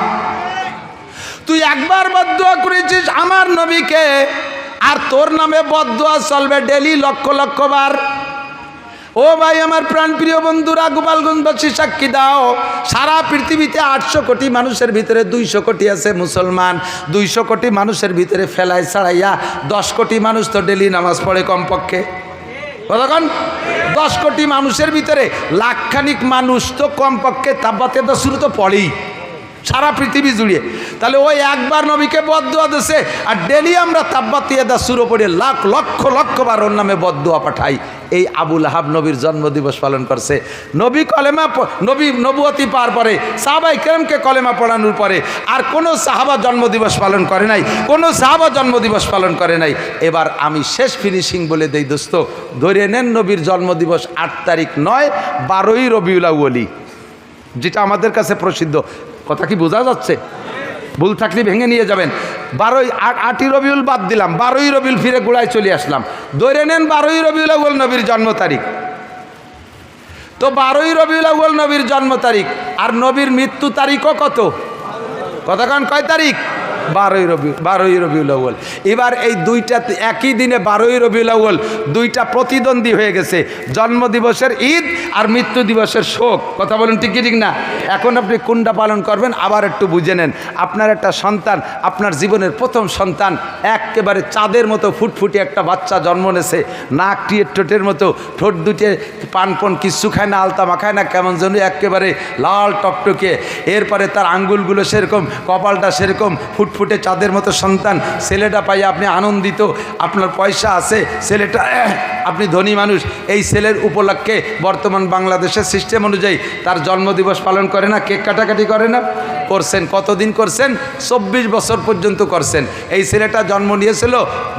তুই একবার বদদুয়া করেছিস আমার নবীকে, আর তোর নামে বদদুয়া চলবে ডেলি লক্ষ লক্ষ বার। ও ভাই আমার প্রাণপ্রিয় বন্ধুরা, গোপালগঞ্জবাসী সাক্ষী দাও, সারা পৃথিবীতে 800 কোটি মানুষের ভিতরে 200 কোটি আছে মুসলমান। 200 কোটি মানুষের ভিতরে ফেলায় ছাড়াইয়া 10 কোটি মানুষ তো ডেলি নামাজ পড়ে কমপক্ষে। কতক্ষণ? 10 কোটি মানুষের ভিতরে লাখখানিক মানুষ তো কমপক্ষে তাব্বাতে তো শুরু তো পড়েই। সারা পৃথিবী জুড়ে। তাহলে ওই একবার নবীকে বদদুয়া দিয়েছে, আর ডেলি আমরা তাব্বাত ইয়াদা সূরা পড়ে লাখ লক্ষ লক্ষবার ওর নামে বদদুয়া পাঠাই। এই আবু লাহাব নবীর জন্মদিবস পালন করছে। নবী কলেমা নবী নবুয়তি পার পরে সাহাবায়ে কেরামকে কলেমা পড়ানোর পরে আর কোনো সাহাবা জন্মদিবস পালন করে নাই, কোনো সাহাবা জন্মদিবস পালন করে নাই। এবার আমি শেষ ফিনিশিং বলে দেই দোস্ত, ধরে নেন নবীর জন্মদিবস 8 তারিখ নয় 12ই রবিউল আউয়াল, যেটা আমাদের কাছে প্রসিদ্ধ। কথা কি বোঝা যাচ্ছে? ভুল থাকলে ভেঙে নিয়ে যাবেন। 8ই রবিউল বাদ দিলাম, 12ই রবিউল ফিরে গোড়ায় চলে আসলাম। ধরে নেন 12ই রবিউল আউয়াল নবীর জন্ম তারিখ। তো 12ই রবিউল আউয়াল নবীর জন্ম তারিখ, আর নবীর মৃত্যু তারিখও কত? কতক্ষণ কয় তারিখ? 12ই রবিউল আউয়াল। এবার এই দুইটা একই দিনে 12ই রবিউল আউয়াল দুইটা প্রতিদ্বন্দ্বী হয়ে গেছে, জন্মদিবসের ঈদ আর মৃত্যু দিবসের শোক। কথা বলুন ঠিক কি ঠিক না? এখন আপনি কোনটা পালন করবেন আবার একটু বুঝে নেন। আপনার একটা সন্তান, আপনার জীবনের প্রথম সন্তান, একেবারে চাঁদের মতো ফুটফুটে একটা বাচ্চা জন্ম নেছে, নাক টিয়ের ঠোঁটের মতো, ঠোঁট দুটে পানপন কিচ্ছু খায় না, আলতা মাখায় না, কেমন যেন একেবারে লাল টকটকে। এরপরে তার আঙ্গুলগুলো সেরকম, কপালটা সেরকম ফুটফুটে চাঁদের মতো সন্তান। ছেলেটা পাই আপনি আনন্দিত, আপনার পয়সা আছে, ছেলেটা আপনি ধনী মানুষ। এই ছেলের উপলক্ষে বর্তমান বাংলাদেশের সিস্টেম অনুযায়ী তার জন্মদিবস পালন করে না, কেক কাটাকাটি করে না? করছেন। কতদিন করছেন? 24 বছর পর্যন্ত করছেন। এই ছেলেটা জন্ম নিয়েছিল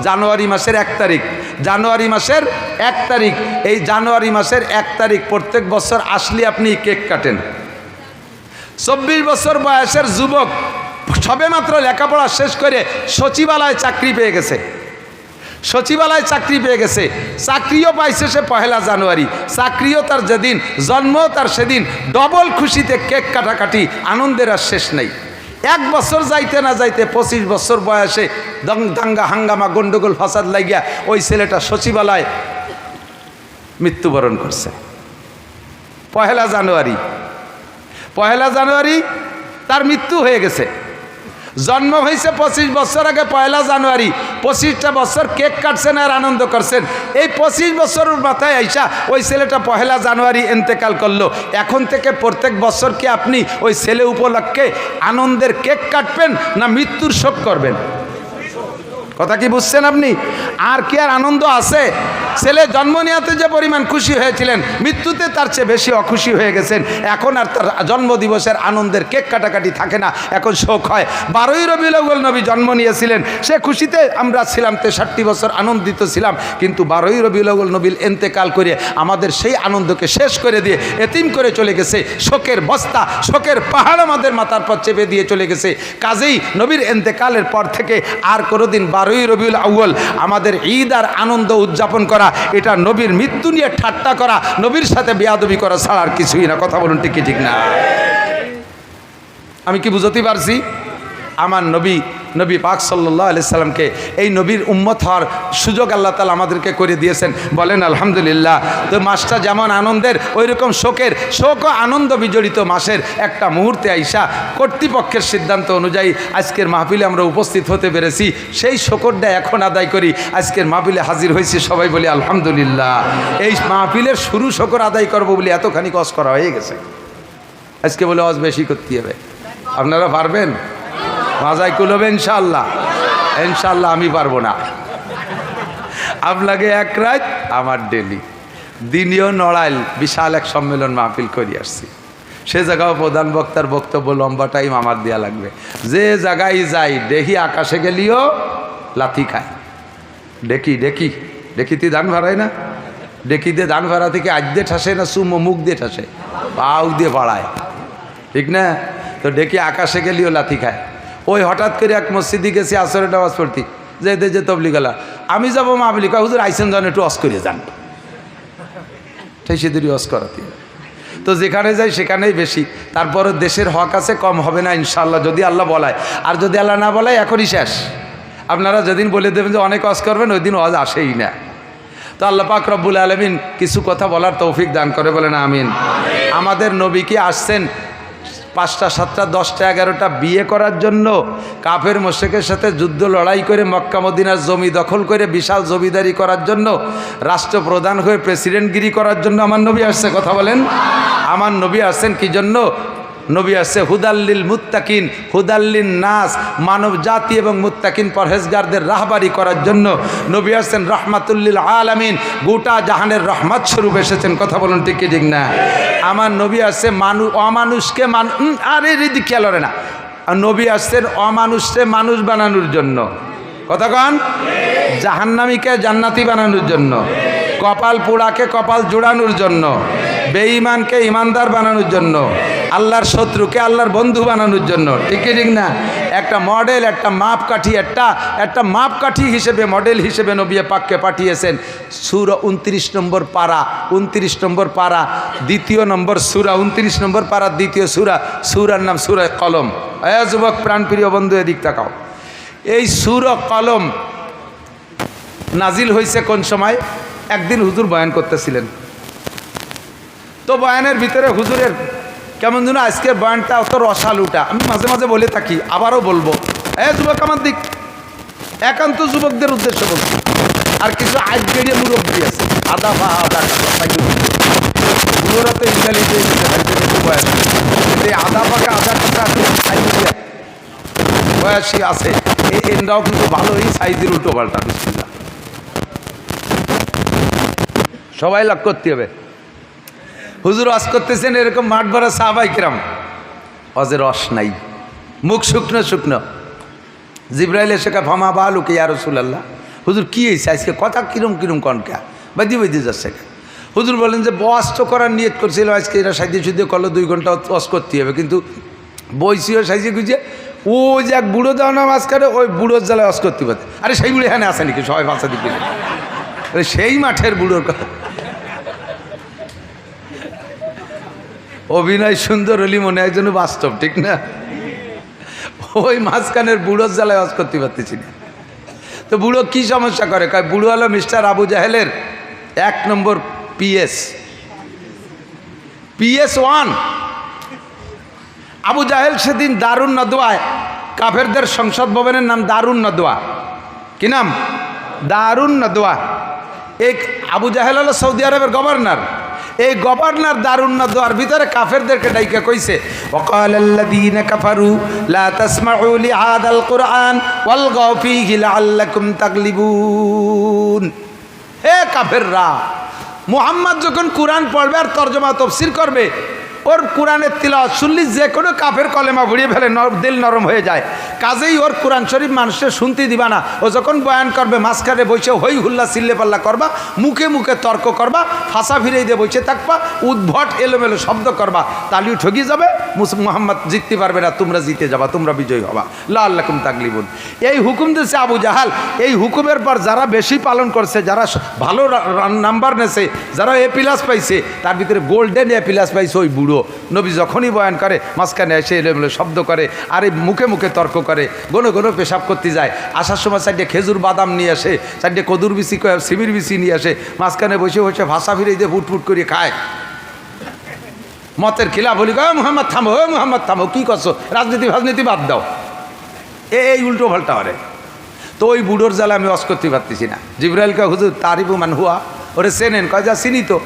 জানুয়ারি মাসের 1 তারিখ। জানুয়ারি মাসের 1 তারিখ, এই জানুয়ারি মাসের 1 তারিখ প্রত্যেক বছর আসলে আপনি কেক কাটেন। 24 বছর বয়সের যুবক, সবে মাত্র লেখাপড়া শেষ করে সচিবালয়ে চাকরি পেয়ে গেছে, সচিবালয়ে চাকরি পেয়ে গেছে, চাকরিও পাইছে সে 1 জানুয়ারি। চাকরিও তার যেদিন জন্ম তার সেদিন ডবল খুশিতে কেক কাটাকাটি, আনন্দের আর শেষ নেই। 1 বছর যাইতে না যাইতে 25 বছর বয়সে দাঙ্গা হাঙ্গামা গন্ডগোল ফাসাদ লাগিয়া ওই ছেলেটা সচিবালয় মৃত্যুবরণ করছে। 1 জানুয়ারি, 1 জানুয়ারি তার মৃত্যু হয়ে গেছে। জন্ম হয়েছে 25 বছর আগে 1 জানুয়ারি। 25টা বছর কেক কাটছেন আর আনন্দ করছেন। এই 25 বছরের মাথায় আইসা ওই ছেলেটা 1 জানুয়ারি ইন্তেকাল করলো। এখন থেকে প্রত্যেক বছর কি আপনি ওই ছেলে উপলক্ষে আনন্দের কেক কাটবেন না মৃত্যুর শোক করবেন? কথা কি বুঝছেন আপনি? আর কি আর আনন্দ আছে? ছেলে জন্ম নেওয়াতে যে পরিমাণ খুশি হয়েছিলেন, মৃত্যুতে তার চেয়ে বেশি অখুশি হয়ে গেছেন। এখন আর তার জন্মদিবসের আনন্দের কেক কাটাকাটি থাকে না, এখন শোক হয়। 12ই রবিউল আউয়াল নবী জন্ম নিয়েছিলেন, সে খুশিতে আমরা ছিলাম, 63 বছর আনন্দিত ছিলাম। কিন্তু 12ই রবিউল আউয়াল নবীর ইন্তেকাল করে আমাদের সেই আনন্দকে শেষ করে দিয়ে এতিম করে চলে গেছে। শোকের বস্তা, শোকের পাহাড় আমাদের মাথার পর চেপে দিয়ে চলে গেছে। কাজেই নবীর ইন্তেকালের পর থেকে আর কোনোদিন 12ই রবিউল আউয়াল আমাদের ঈদ আর আনন্দ উদযাপন করা, এটা নবীর মৃত্যু নিয়ে ঠাট্টা করা, নবীর সাথে বেয়াদবি করা ছাড়া আর কিছুই না। কথা বলুন ঠিক কি ঠিক না? আমি কি বুঝতে পারছি? আমার নবী পাক সাল্লাল্লাহু আলাইহি সাল্লামকে এই নবীর উম্মত হওয়ার সুযোগ আল্লাহ তাআলা আমাদেরকে করে দিয়েছেন। বলেন আলহামদুলিল্লাহ। তো মাসটা যেমন আনন্দের, ওই রকম শোকের, শোক ও আনন্দ বিজড়িত মাসের একটা মুহূর্তে আইসা কর্তৃপক্ষের সিদ্ধান্ত অনুযায়ী আজকের মাহফিলে আমরা উপস্থিত হতে পেরেছি। সেই শকরটা এখন আদায় করি। আজকের মাহফিলে হাজির হয়েছি, সবাই বলি আলহামদুলিল্লাহ। এই মাহফিলের শুরু শকর আদায় করবো বলে এতখানি কষ্ট করা হয়ে গেছে। আজকে বলে আজ বেশি করতে হবে। আপনারা পারবেন? মাজাই কুলবে ইনশাআল্লাহ? ইনশাআল্লাহ আমি পারবো না। আপনাকে এক রাত আমার ডেলি দিনীয় নড়াইল বিশাল এক সম্মেলন মাহফিল করে আসছি। সে জায়গাও প্রধান বক্তার বক্তব্য লম্বা টাইম আমার দেওয়া লাগবে। যে জায়গায় যাই দেখি আকাশে গেলিও লাথি খায়। ডেকিতে ধান ভাড়ায় না? ডেকিতে ধান ভাড়া থেকে আজ দিয়ে ঠাসে না সুমো মুখ দিয়ে ঠাসে, পাউ দিয়ে পাড়ায়, ঠিক না? তো ডেকে আকাশে গেলিও লাথি খায়। ওই হঠাৎ করে এক মসজিদে গেছি আসরের নামাজ পড়তি, যে তবলিগালা, আমি যাবো মাহফিলে, কয় হুজুর আইসেন যান একটু অস করে যান, তাই সেদেরই অস করাতে। তো যেখানে যাই সেখানেই বেশি। তারপরে দেশের হক আছে, কম হবে না ইনশাআল্লাহ, যদি আল্লাহ বলায়। আর যদি আল্লাহ না বলায় এখনই শেষ। আপনারা যেদিন বলে দেবেন যে অনেক অস করবেন, ওই দিন ওয়াজ আসেই না। তো আল্লাহ পাক রব্বুল আলামিন কিছু কথা বলার তৌফিক দান করে, বলেন আমিন। আমাদের নবী কি আসছেন 5টা 7টা 10টা 11টা বিয়ে করার জন্য, কাফের মুশরিকের সাথে যুদ্ধ লড়াই করে মক্কা মদিনার জমি দখল করে বিশাল জমিদারি করার জন্য, রাষ্ট্রপ্রধান হয়ে প্রেসিডেন্টগিরি করার জন্য আমার নবী আসছে? কথা বলেন। আমার নবী আসছেন কি জন্য? নবী আসছে হুদাল্লিল মুত্তাকিন, হুদাল্লিন নাস, মানব জাতি এবং মুত্তাকিন পরহেজগারদের রাহবারি করার জন্য। নবী আসছেন রহমাতুল্লিল আলামিন, গোটা জাহানের রহমত স্বরূপ এসেছেন। কথা বলুন ঠিক কি ঠিক না? আমার নবী আসছে অমানুষকে আরে রিদি খেয়াল করে না, নবী আসছেন অমানুষকে মানুষ বানানোর জন্য। কথা কন? জাহান্নামীকে জান্নাতি বানানোর জন্য, কপাল পোড়াকে কপাল জোড়ানোর জন্য, বেঈমানকে ইমানদার বানানোর জন্য, আল্লাহর শত্রুকে আল্লাহর বন্ধু বানানোর জন্য। ঠিক কি ঠিক না? একটা মডেল, একটা মাপকাঠি, একটা মাপকাঠি হিসেবে, মডেল হিসেবে নবী পাককে পাঠিয়েছেন। সূরা 29 নম্বর পারা, 29 নম্বর পারা, দ্বিতীয় নম্বর সূরা, 29 নম্বর পারা দ্বিতীয় সূরা। সূরার নাম সূরা কলম। যুবক প্রাণপ্রিয় বন্ধু, এদিক তাকাও। এই সূরা কলম নাজিল হয়েছে কোন সময়? একদিন হুজুর বয়ান করতেছিলেন, তো বয়ানের ভিতরে হুজুরের কেমন যেন আজকের বয়ানটা অত রসালুটা। আমি মাঝে মাঝে বলে থাকি, আবারও বলবো, যুবক আমার দিক, একান্ত যুবকদের উদ্দেশ্য বলছি। আর কিছু আজগেরিয়া মুরব্বী আছে, আদা বা আদা বুড়োরা তো ইংরাজিতে বয়ান, এই আদা পাকা আদা টাকা আজগেরিয়া বয়সী আছে, এনরাও কিন্তু ভালোই সাইজের উল্টো পাল্টা। বিসমিল্লাহ, সবাই লাভ করতে হবে। হুজুর ওয়াজ করতেছেন, এরকম মাঠ ভরা সাহাবায়ে কিরাম, অজের রস নাই, মুখ শুকনো শুকনো। জিবরাইল এসে কা ফামা বালুকে ইয়া রাসূলুল্লাহ, হুজুর কি হয়েছে আজকে, কথা কিরম কিরম কনকা বাদি বাদি যাচ্ছে। হুজুর বলেন যে ওয়াজ তো করার নিয়ত করছিল আজকে, এরা সাইজে সুদে করলো 2 ঘন্টা ওয়াজ করতে হবে, কিন্তু বইসিও সাইজে গুজে ও যে এক বুড়ো দেওয়া না মাঝখানে, ওই বুড়োর জ্বালায় ওয়াজ করতে পারে। আরে সেই বুড়ো এখানে আসে নাকি? সবাই ভাষা দিকে সেই মাঠের বুড়োর কথা। অভিনয় সুন্দর হলি মনে হয় যেন বাস্তব, ঠিক না? ওই মাঝখানের বুড়োর জ্বালায় ওয়াজ করতে পারতেছি না। তো বুড়ো কি সমস্যা করে? কয় বুড়ো হলো মিস্টার আবু জাহেলের 1 নম্বর PS1। আবু জাহেল সেদিন দারুন নদওয়ায়, কাফেরদের সংসদ ভবনের নাম দারুন নদওয়া। কি নাম? দারুন নদওয়া। এই আবু জাহেল হলো সৌদি আরবের গভর্নর। এই গভর্নর দারুন নদওয়ার ভিতরে কাফেরদেরকে ডাইকা কইছে, ওয়াকালাল্লাযীনা কাফারু লা তাসমাউ লিহাদাল কুরআন ওয়ালগাউ ফীহি লাআল্লাকুম তাগলিবুন। হে কাফেররা, মুহাম্মদ যখন কুরআন পড়বে আর তরজমা তাফসীর করবে, ওর কোরআনের তিলাওয়াত শুনলি যে কোনো কাফের কলেমা ভরিয়ে ফেলে, দিল নরম হয়ে যায়। কাজেই ওর কোরআন শরীফ মানুষের শুনতে দিবা না। ও যখন বয়ান করবে মাঝখানে বসে হই হুল্লা চিল্লে পাল্লা করবা, মুখে মুখে তর্ক করবা, ফাঁসা ফিরে দিয়ে বসে থাকবা, উদ্ভট এলোমেলো শব্দ করবা, তালিও ঠকি যাবে, মুহাম্মদ জিততে পারবে না, তোমরা জিতে যাবা, তোমরা বিজয়ী হবা। লাআল্লাকুম তাগলিবুন। এই হুকুম দিয়েছে আবু জাহাল। এই হুকুমের পর যারা বেশি পালন করছে, যারা ভালো নাম্বার নেছে, যারা A+ পাইছে, তার ভিতরে গোল্ডেন A+ পাইছে ওই বুড়ো। নবী যখনই বয়ান করে মাঝখানে এসে এলোমেলো শব্দ করে, আর এই মুখে মুখে তর্ক করে, গনো গনো পেশাব করতে যায়। আসার সময় সাইডে খেজুর বাদাম নিয়ে আসে, সাইডে কদুর বিচি সিমির বিচি নিয়ে আসে, মাঝখানে বসে বসে ভাষা ফিরে দিয়ে ফুটফুট করে খায়। মতের খিলা বলি, মুহাম্মদ থামো, মুহাম্মদ থামো, কী করছো, রাজনীতি বাদ দাও। এই উল্টো পাল্টা করে। তো ওই বুড়োর জ্বালা আমি ওয়াজ করতে পারতেছি না। জিবরাইলকে হুজুর তারিফু মান হুয়া, ওরে চেনেন? কয় যা চিনি তো,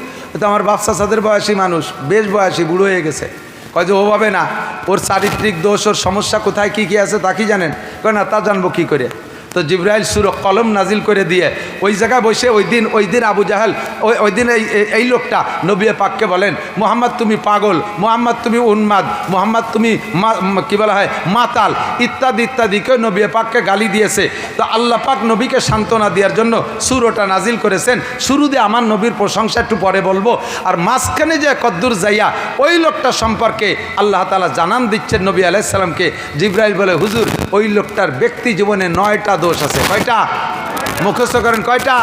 তো আমার বাচ্চা সাদের বয়সী মানুষ, বেশ বয়সী, বুড়ো হয়ে গেছে। কয় যে ওভাবে না, ওর চারিত্রিক দোষ, ওর সমস্যা কোথায় কী কী আছে তা কি জানেন? কয় না, তা জানবো কী করে। তো জিবরাইল সূরা কলম নাজিল করে দিয়ে ওই জায়গায় বসে ওই দিন আবু জাহেল ওই দিন এই লোকটা নবী পাককে বলেন, মুহাম্মদ তুমি পাগল, মুহাম্মদ তুমি উন্মাদ, মুহাম্মদ তুমি কী বলা হয় মাতাল, ইত্যাদি ইত্যাদিকে নবী পাককে গালি দিয়েছে। তো আল্লাহ পাক নবীকে সান্ত্বনা দেওয়ার জন্য সূরাটা নাজিল করেছেন। শুরুতে আমার নবীর প্রশংসা একটু পরে বলবো, আর মাঝখানে যে কদ্দুর যাইয়া ওই লোকটা সম্পর্কে আল্লাহ তাআলা জানান দিচ্ছেন নবী আলাইহিস সালামকে। জিবরাইল বলে, হুজুর ওই লোকটার ব্যক্তি জীবনে 9টা দোষ আছে। কয়টা? মুখস্থ করেন, কয়টা?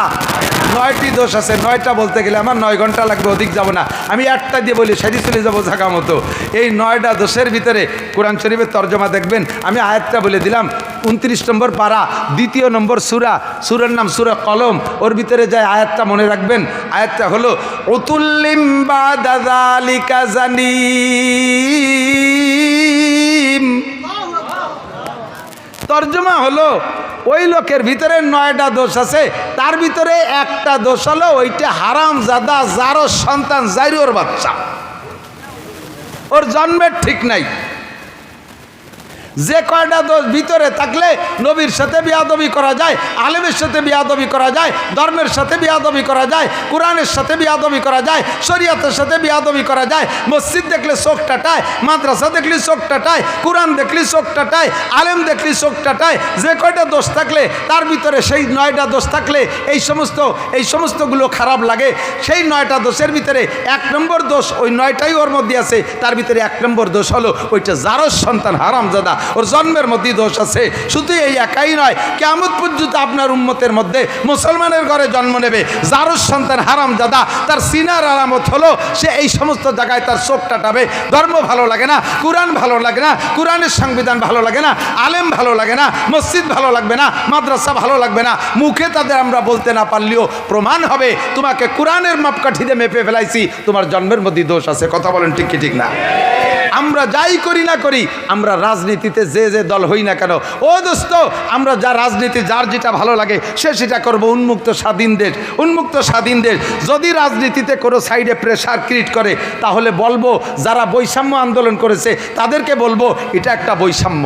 9টি দোষ আছে। 9টা বলতে গেলে আমার 9 ঘন্টা লাগবে, অধিক যাব না। আমি একটা দিয়ে বলি, সেটি চলে যাবো জায়গা মতো। এই 9টা দোষের ভিতরে কোরআন শরীফের তর্জমা দেখবেন। আমি আয়াতটা বলে দিলাম, 29 নম্বর পারা, 2 নম্বর সূরা, সূরার নাম সূরা কলম। ওর ভিতরে যায় আয়াতটা মনে রাখবেন। আয়াতটা হলো উতুল্লিম বাদা যালিকা জানিম। তর্জমা হলো ওই লোকের ভিতরে 9টা দোষ আছে, তার ভিতরে একটা দোষ হলো ওইটা হারাম জাদা, যারো সন্তান, জাইরোর বাচ্চা। ওর জন্মের ঠিক নাই। যে কয়টা দোষ ভিতরে থাকলে নবীর সাথে বিয়াদবি করা যায়, আলেমের সাথে বিয়াদবি করা যায়, ধর্মের সাথে বিয়াদবি করা যায়, কোরআনের সাথে বিয়াদবি করা যায়, শরীয়তের সাথে বিয়াদবি করা যায়। মসজিদ দেখলে চোখ টাটায়, মাদ্রাসা দেখলে চোখ টাটায়, কোরআন দেখলে চোখ টাটায়, আলেম দেখলে চোখ টাটায়। যে কয়টা দোষ থাকলে তার ভিতরে সেই 9টা দোষ থাকলে এই সমস্তগুলো খারাপ লাগে। সেই 9টা দোষের ভিতরে 1 নম্বর দোষ, ওই 9টাই ওর মধ্যে আছে। তার ভিতরে 1 নম্বর দোষ হলো ওইটা জারজ সন্তান হারামজাদা, ওর জন্মের মধ্যে দোষ আছে। শুধু এই একাই নয়, কিয়ামত পর্যন্ত আপনার উম্মতের মধ্যে মুসলমানের ঘরে জন্ম নেবে জারজ সন্তান হারামজাদা। তার সিনার আলামত হলো সে এই সমস্ত জায়গায় তার চোখ টাটাবে। ধর্ম ভালো লাগে না, কোরআন ভালো লাগে না, কোরআনের সংবিধান ভালো লাগে না, আলেম ভালো লাগে না, মসজিদ ভালো লাগবে না, মাদ্রাসা ভালো লাগবে না। মুখে তাদের আমরা বলতে না পারলেও প্রমাণ হবে তোমাকে কোরআনের মাপকাঠিতে মেপে ফেলাইছি, তোমার জন্মের মধ্যে দোষ আছে। কথা বলেন ঠিক কি ঠিক না? আমরা যাই করি না করি, আমরা রাজনীতিতে যে দল হই না কেন, ও দোস্ত, আমরা যা রাজনীতি যার যেটা ভালো লাগে সে সেটা করবো। উন্মুক্ত স্বাধীন দেশ, উন্মুক্ত স্বাধীন দেশ। যদি রাজনীতিতে কোনো সাইডে প্রেশার ক্রিয়েট করে তাহলে বলবো যারা বৈষম্য আন্দোলন করেছে তাদেরকে বলবো এটা একটা বৈষম্য,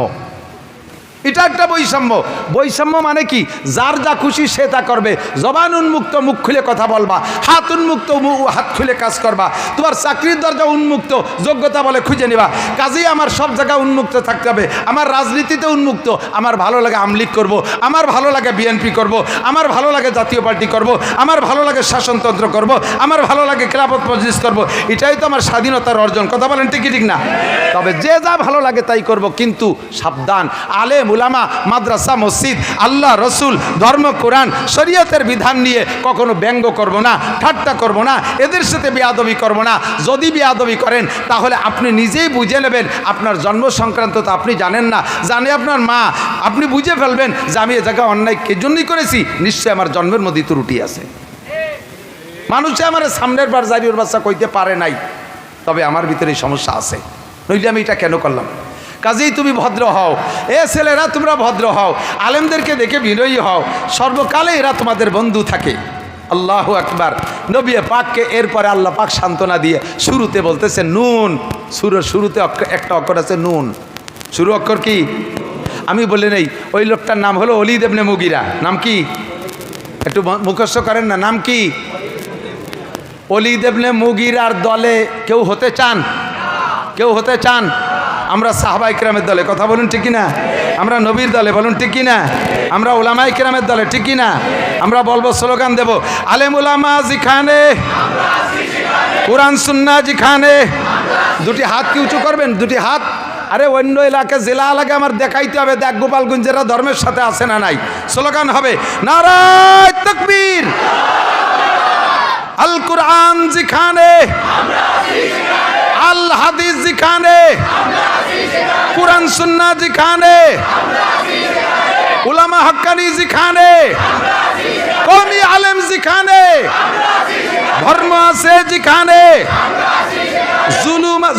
এটা একটা বৈষম্য। বৈষম্য মানে কি? যার যা খুশি সে তা করবে। জবান উন্মুক্ত, মুখ খুলে কথা বলবা। হাত উন্মুক্ত, হাত খুলে কাজ করবা। তোমার চাকরির দরজা উন্মুক্ত, যোগ্যতা বলে খুঁজে নিবা। কাজেই আমার সব জায়গায় উন্মুক্ত থাকতে হবে। আমার রাজনীতিতে উন্মুক্ত, আমার ভালো লাগে আমলিগ করব, আমার ভালো লাগে বিএনপি করব, আমার ভালো লাগে জাতীয় পার্টি করব, আমার ভালো লাগে শাসনতন্ত্র করব, আমার ভালো লাগে খেলাফত মজলিস করব। এটাই তো আমার স্বাধীনতার অর্জন। কথা বলেন ঠিক ঠিক না? তবে যে যা ভালো লাগে তাই করব, কিন্তু সাবধান, আলেম উলামা, মাদ্রাসা, মসজিদ, আল্লাহ, রসুল, ধর্ম, কোরআন, শরীয়তের বিধান নিয়ে কখনো ব্যঙ্গ করব না, ঠাট্টা করব না, এদের সাথে বেয়াদবি করব না। যদি বেয়াদবি করেন তাহলে আপনি নিজেই বুঝে নেবেন আপনার জন্ম সংক্রান্ত তো আপনি জানেন না, জানে আপনার মা। আপনি বুঝে ফেলবেন যে আমি এ জায়গায় অন্যায় কে জন্যই করেছি, নিশ্চয়ই আমার জন্মের মধ্যে ত্রুটি আছে। মানুষে আমার সামনের বার জারিওর বাচ্চা কইতে পারে নাই, তবে আমার ভিতরে সমস্যা আছে, নইলে আমি এটা কেন করলাম? কাজেই তুমি ভদ্র হও, এ ছেলেরা তোমরা ভদ্র হও, আলেমদেরকে দেখে বিনয়ী হও, সর্বকালে এরা তোমাদের বন্ধু থাকে। আল্লাহু আকবার। নবী পাককে এরপরে আল্লাহ পাক সান্ত্বনা দিয়ে শুরুতে বলতেছে নুন। শুরুতে একটা অক্ষর আছে নুন। শুরু অক্ষর কি? আমি বলে নেই, ওই লোকটার নাম হলো ওলীদ ইবনে মুগীরা। নাম কি? একটু মুখস্থ করেন না, নাম কি? ওলীদ ইবনে মুগীরার দলে কেউ হতে চান? কেউ হতে চান? আমরা সাহাবায়ে কেরামের দলে, কথা বলুন ঠিক কিনা? আমরা নবীর দলে, বলুন ঠিক কিনা? আমরা উলামায়ে কেরামের দলে, ঠিক কিনা? আমরা বলবো, স্লোগান দেব, আলেম উলামা যেখানে, কোরআন সুন্নাহ যেখানে। দুটি হাত কি উঁচু করবেন? দুটি হাত। আরে অন্য এলাকা জেলা এলাকায় আমার দেখাইতে হবে, দেখ গোপালগঞ্জেরা ধর্মের সাথে আছে না নাই। স্লোগান হবে নারায়ে তাকবীর। আল কোরআন যেখানে, আল হাদিস যেখানে, কোরআন সুন্নাহ যেখানে, উলামা হক্কানি যেখানে, কওমি আলেম যেখানে, ধর্ম আছে যেখানে,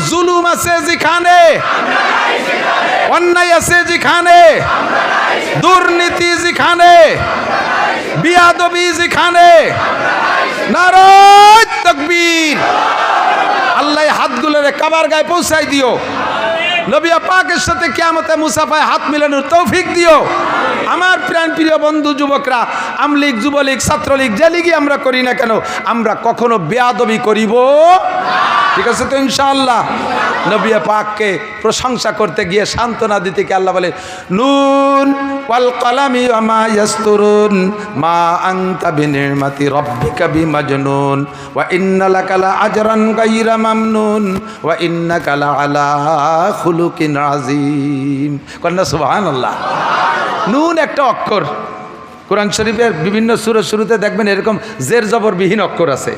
জুলুম আছে যেখানে, অন্যায় আছে যেখানে, দুর্নীতি যেখানে, বিয়াদবি যেখানে, নারায়ে তাকবীর। আল্লাহ হাতগুলোরে কাবার গায়ে পৌঁছাই দিও। নবী পাকের সাথে কিয়ামতে মুসাফায় হাত মিলানোর তৌফিক দিও। আমার প্রিয় বন্ধু যুবকরা, আমলীগ, যুবলীগ, ছাত্রলীগ, যে লীগই আমরা করি না কেন, আমরা কখনো বেয়াদবি করিব, ঠিক আছে তো ইনশাআল্লাহ? নবী পাককে প্রশংসা করতে গিয়ে সান্ত্বনা দিতে কি আল্লাহ বলে নুন ওয়াল কলামি ওয়া মা ইয়াসতুরুন মা আনতা বিনিমাতি রাব্বিকা বিমাজনুন ওয়া ইন্না লাকা লা আজরান গায়রা মামনুন ওয়া ইন্নাকা লা আলা খুলুকিন আযীম। কন্যা সুবহানাল্লাহ। নুন একটা অক্ষর। কোরআন শরীফের বিভিন্ন সূরার শুরুতে দেখবেন এরকম জের জবর বিহীন অক্ষর আছে,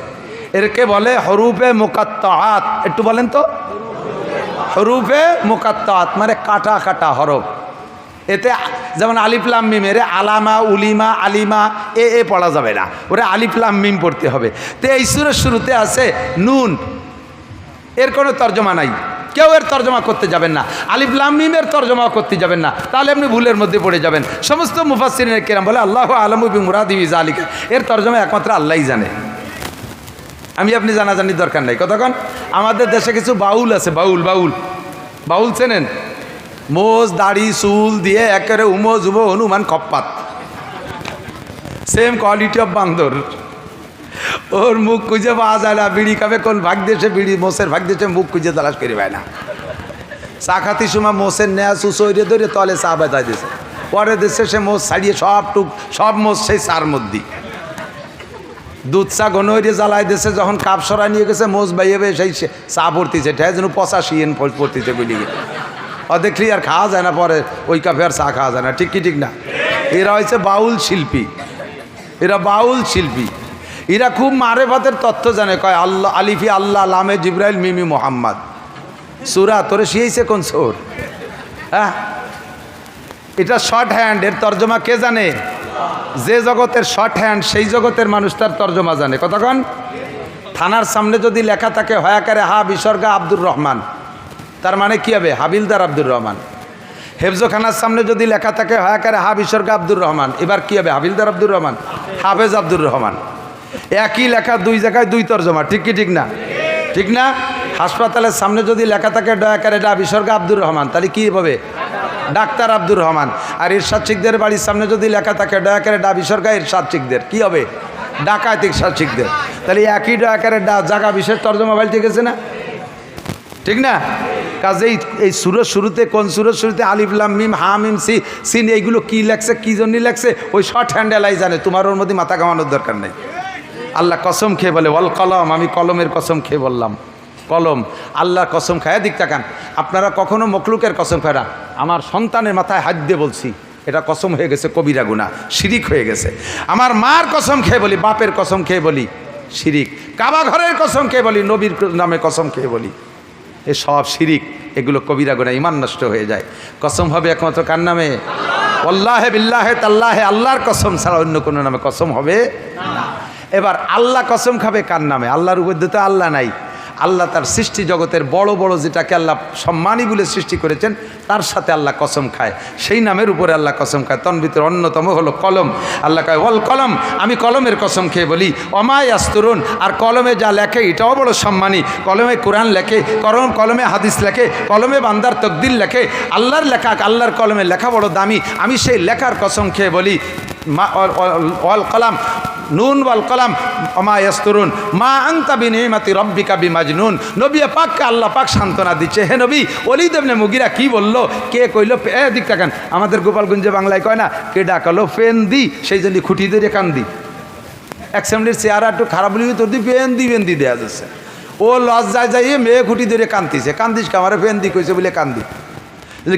এরকে বলে হরুফে মুকাত্তাআত। একটু বলেন তো, হরুফে মুকাত্তাআত মানে কাটা কাটা হরফ। এতে যেমন আলিফ লাম মিম, এর আলামা, উলিমা, আলিমা এ পড়া যাবে না, ওরে আলিফ লাম মিম পড়তে হবে। তো এই সূরার শুরুতে আছে নুন, এর কোনো তর্জমা নাই, কেউ এর তর্জমা করতে যাবেন না, আলিফ লাম মিমের তর্জমা করতে যাবেন না, তাহলে আপনি ভুলের মধ্যে পড়ে যাবেন। সমস্ত মুফাসসিরিনে কেরাম বলে আল্লাহু আ'লামু বিমুরাদিহি যালিকা, এর তর্জমা একমাত্র আল্লাহই জানে। আমি আপনি জানাজানির দরকার নাই। কতক্ষণ আমাদের দেশে কিছু বাউল আছে, বাউল বাউল বাউল চেনেন? মোজ দাড়ি চুল দিয়ে একেবারে উমো যুব হনুমান কপ্পাত, সেম কোয়ালিটি অফ বান্দর। ওর মুখ খুঁজে পাওয়া যায় না, বিড়ি খাবে কোন ভাগ দেশে, বিড়ি মোষের ভাগ দেশে মুখ খুঁজে তালাশ করি পায় না। চা খাতির সময় মোষের নেয়া সুসইরে ধরে তলে চা বেঁধাই দিয়েছে, পরে দেশে সে মোষ ছাড়িয়ে সব মোষ সেই চার মধ্যে দুধ চা ঘন হয়ে জ্বালাই দিয়েছে। যখন কাপ সরা নিয়ে গেছে মোষ বাইয়ে সেই চা পড়তেছে, ঠেয় যেন 85 এন পড়তেছে বলি গিয়ে দেখলি আর খাওয়া যায় না, পরে ওই কাপে আর চা খাওয়া যায় না। ঠিক কি ঠিক না? এরা হয়েছে বাউল শিল্পী, এরা বাউল শিল্পী। এরা খুব মারেফাতের তথ্য জানে, কয় আল্লাহ আলিফি আল্লাহ লামে জিব্রাইল মিমি মোহাম্মদ সুরা তোরে শিয়েছে কোন সোর? হ্যাঁ, এটা শর্ট হ্যান্ড, এর তর্জমা কে জানে? যে জগতের শর্ট হ্যান্ড সেই জগতের মানুষ তার তর্জমা জানে। কতক্ষণ থানার সামনে যদি লেখা থাকে হয়াকারে হা বিসর্গা আব্দুর রহমান, তার মানে কি হবে? হাবিলদার আব্দুর রহমান। হেফজখানার সামনে যদি লেখা থাকে হয়াকারে হা বিসর্গা আব্দুর রহমান, এবার কি হবে? হাবিলদার আব্দুর রহমান, হাফেজ আব্দুর রহমান। একই লেখা দুই জায়গায় দুই তর্জমা। ঠিক কি ঠিক না? ঠিক না? হাসপাতালের সামনে যদি লেখা থাকে দয়াকারে ডা বিসর্গা আব্দুর রহমান, তাহলে কি হবে? ডাক্তার আব্দুর রহমান। আর ইরশাদ শিকদের বাড়ির সামনে যদি লেখা থাকে দয়াকারে ডা বিসর্গা ইরশাদ শিকদের, কি হবে? ডাকাত ইরশাদ শিকদের। তাহলে একই দয়াকারে ডা জায়গা বিশেষ তর্জমা পাল্টে গেছে না? ঠিক না? কাজেই এই সুরের শুরুতে, কোন সুরের শুরুতে আলিফ লাম মিম হা মিম সিন এইগুলো কি লেখছে, কি জন্য লেখছে, ওই শর্ট হ্যান্ডেলাই জানে। তোমার ওর মধ্যে মাথা ঘামানোর দরকার নেই। আল্লাহ কসম খেয়ে বলে ওয়াল কলম, আমি কলমের কসম খেয়ে বললাম। কলম আল্লাহর কসম খায়। দিক তাকান, আপনারা কখনো মখলুকের কসম খায় না। আমার সন্তানের মাথায় হাত দিয়ে বলছি, এটা কসম হয়ে গেছে কবিরা গুনাহ, শিরিক হয়ে গেছে। আমার মার কসম খেয়ে বলি, বাপের কসম খেয়ে বলি, শিরিক। কাবা ঘরের কসম খেয়ে বলি, নবীর নামে কসম খেয়ে বলি, এ সব শিরিক, এগুলো কবিরা গুনাহ, ঈমান নষ্ট হয়ে যায়। কসম হবে একমাত্র কার নামে? আল্লাহে বিল্লাহে তাল্লাহে, আল্লাহর কসম ছাড়া অন্য কোনো নামে কসম হবে না। এবার আল্লাহ কসম খাবে কার নামে? আল্লাহর উপর তো আল্লাহ নাই। আল্লাহ তার সৃষ্টি জগতের বড় বড় যেটাকে আল্লাহ সম্মানী বলে সৃষ্টি করেছেন তার সাথে আল্লাহ কসম খায়, সেই নামের উপরে আল্লাহ কসম খায়। তন ভিতরে অন্যতম হলো কলম। আল্লাহ কয় ওয়াল কলম, আমি কলমের কসম খেয়ে বলি। অমায় আস্তরুন, আর কলমে যা লেখে এটাও বড় সম্মানী। কলমে কোরআন লেখে, কলমে হাদিস লেখে, কলমে বান্দার তকদির লেখে। আল্লাহর লেখা, আল্লাহর কলমে লেখা বড় দামি। আমি সেই লেখার কসম খেয়ে বলি ওয়াল কলাম নুন ওয়াল কলাম ওমা ইয়াসতুরুন মা আনতা বিনিমাতি রব্বিকা বিমাজনুন। নবী পাককে আল্লাহ পাক সান্ত্বনা দিচ্ছে, হে নবী। ওলীদ ইবনে মুগীরা কি বলল? কে কইল? দিক তাকান, আমাদের গোপালগঞ্জে বাংলায় কয় না, কে ডাকালো ফেন দি, সেই জন্য খুঁটি ধরে কান্দি। অ্যাসেম্বলির চেয়ারা একটু খারাপ বলি তোর দি ফেন দি দেওয়া যাচ্ছে। ও লজ্জায় যাইয়ে মেয়ে খুঁটি ধরে কান্দিছে। কান্দিস কামারে ফেন দি কইছে বলে কান্দি।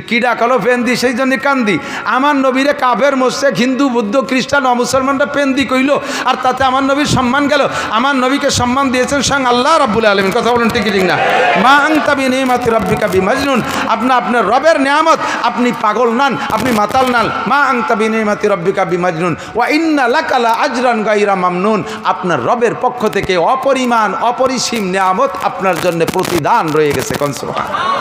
কিডা কালো পেন্দি, সেই জন্য কান্দি। আমার নবীরে কাফের মোশরিক হিন্দু বৌদ্ধ খ্রিস্টান ও মুসলমানরা পেন্দি কইল, আর তাতে আমার নবীর সম্মান গেল। আমার নবীকে সম্মান দিয়েছেন স্বয়ং আল্লাহ রাব্বুল আলামিন। কথা বলেন ঠিক ঠিক না? মা আনতা বিনিমাতি রাব্বিকা বিমাজনুন, আপনার রবের নিয়ামত আপনি পাগল নান, আপনি মাতাল নান। মা আনতা বিনিমাতি রাব্বিকা বিমাজনুন ওয়া ইন্না লাকা লা আজরান গায়রা মামনুন, আপনার রবের পক্ষ থেকে অপরিমাণ অপরিসীম নিয়ামত আপনার জন্য প্রতিদান রয়ে গেছে। কোন সুবহানাল্লাহ।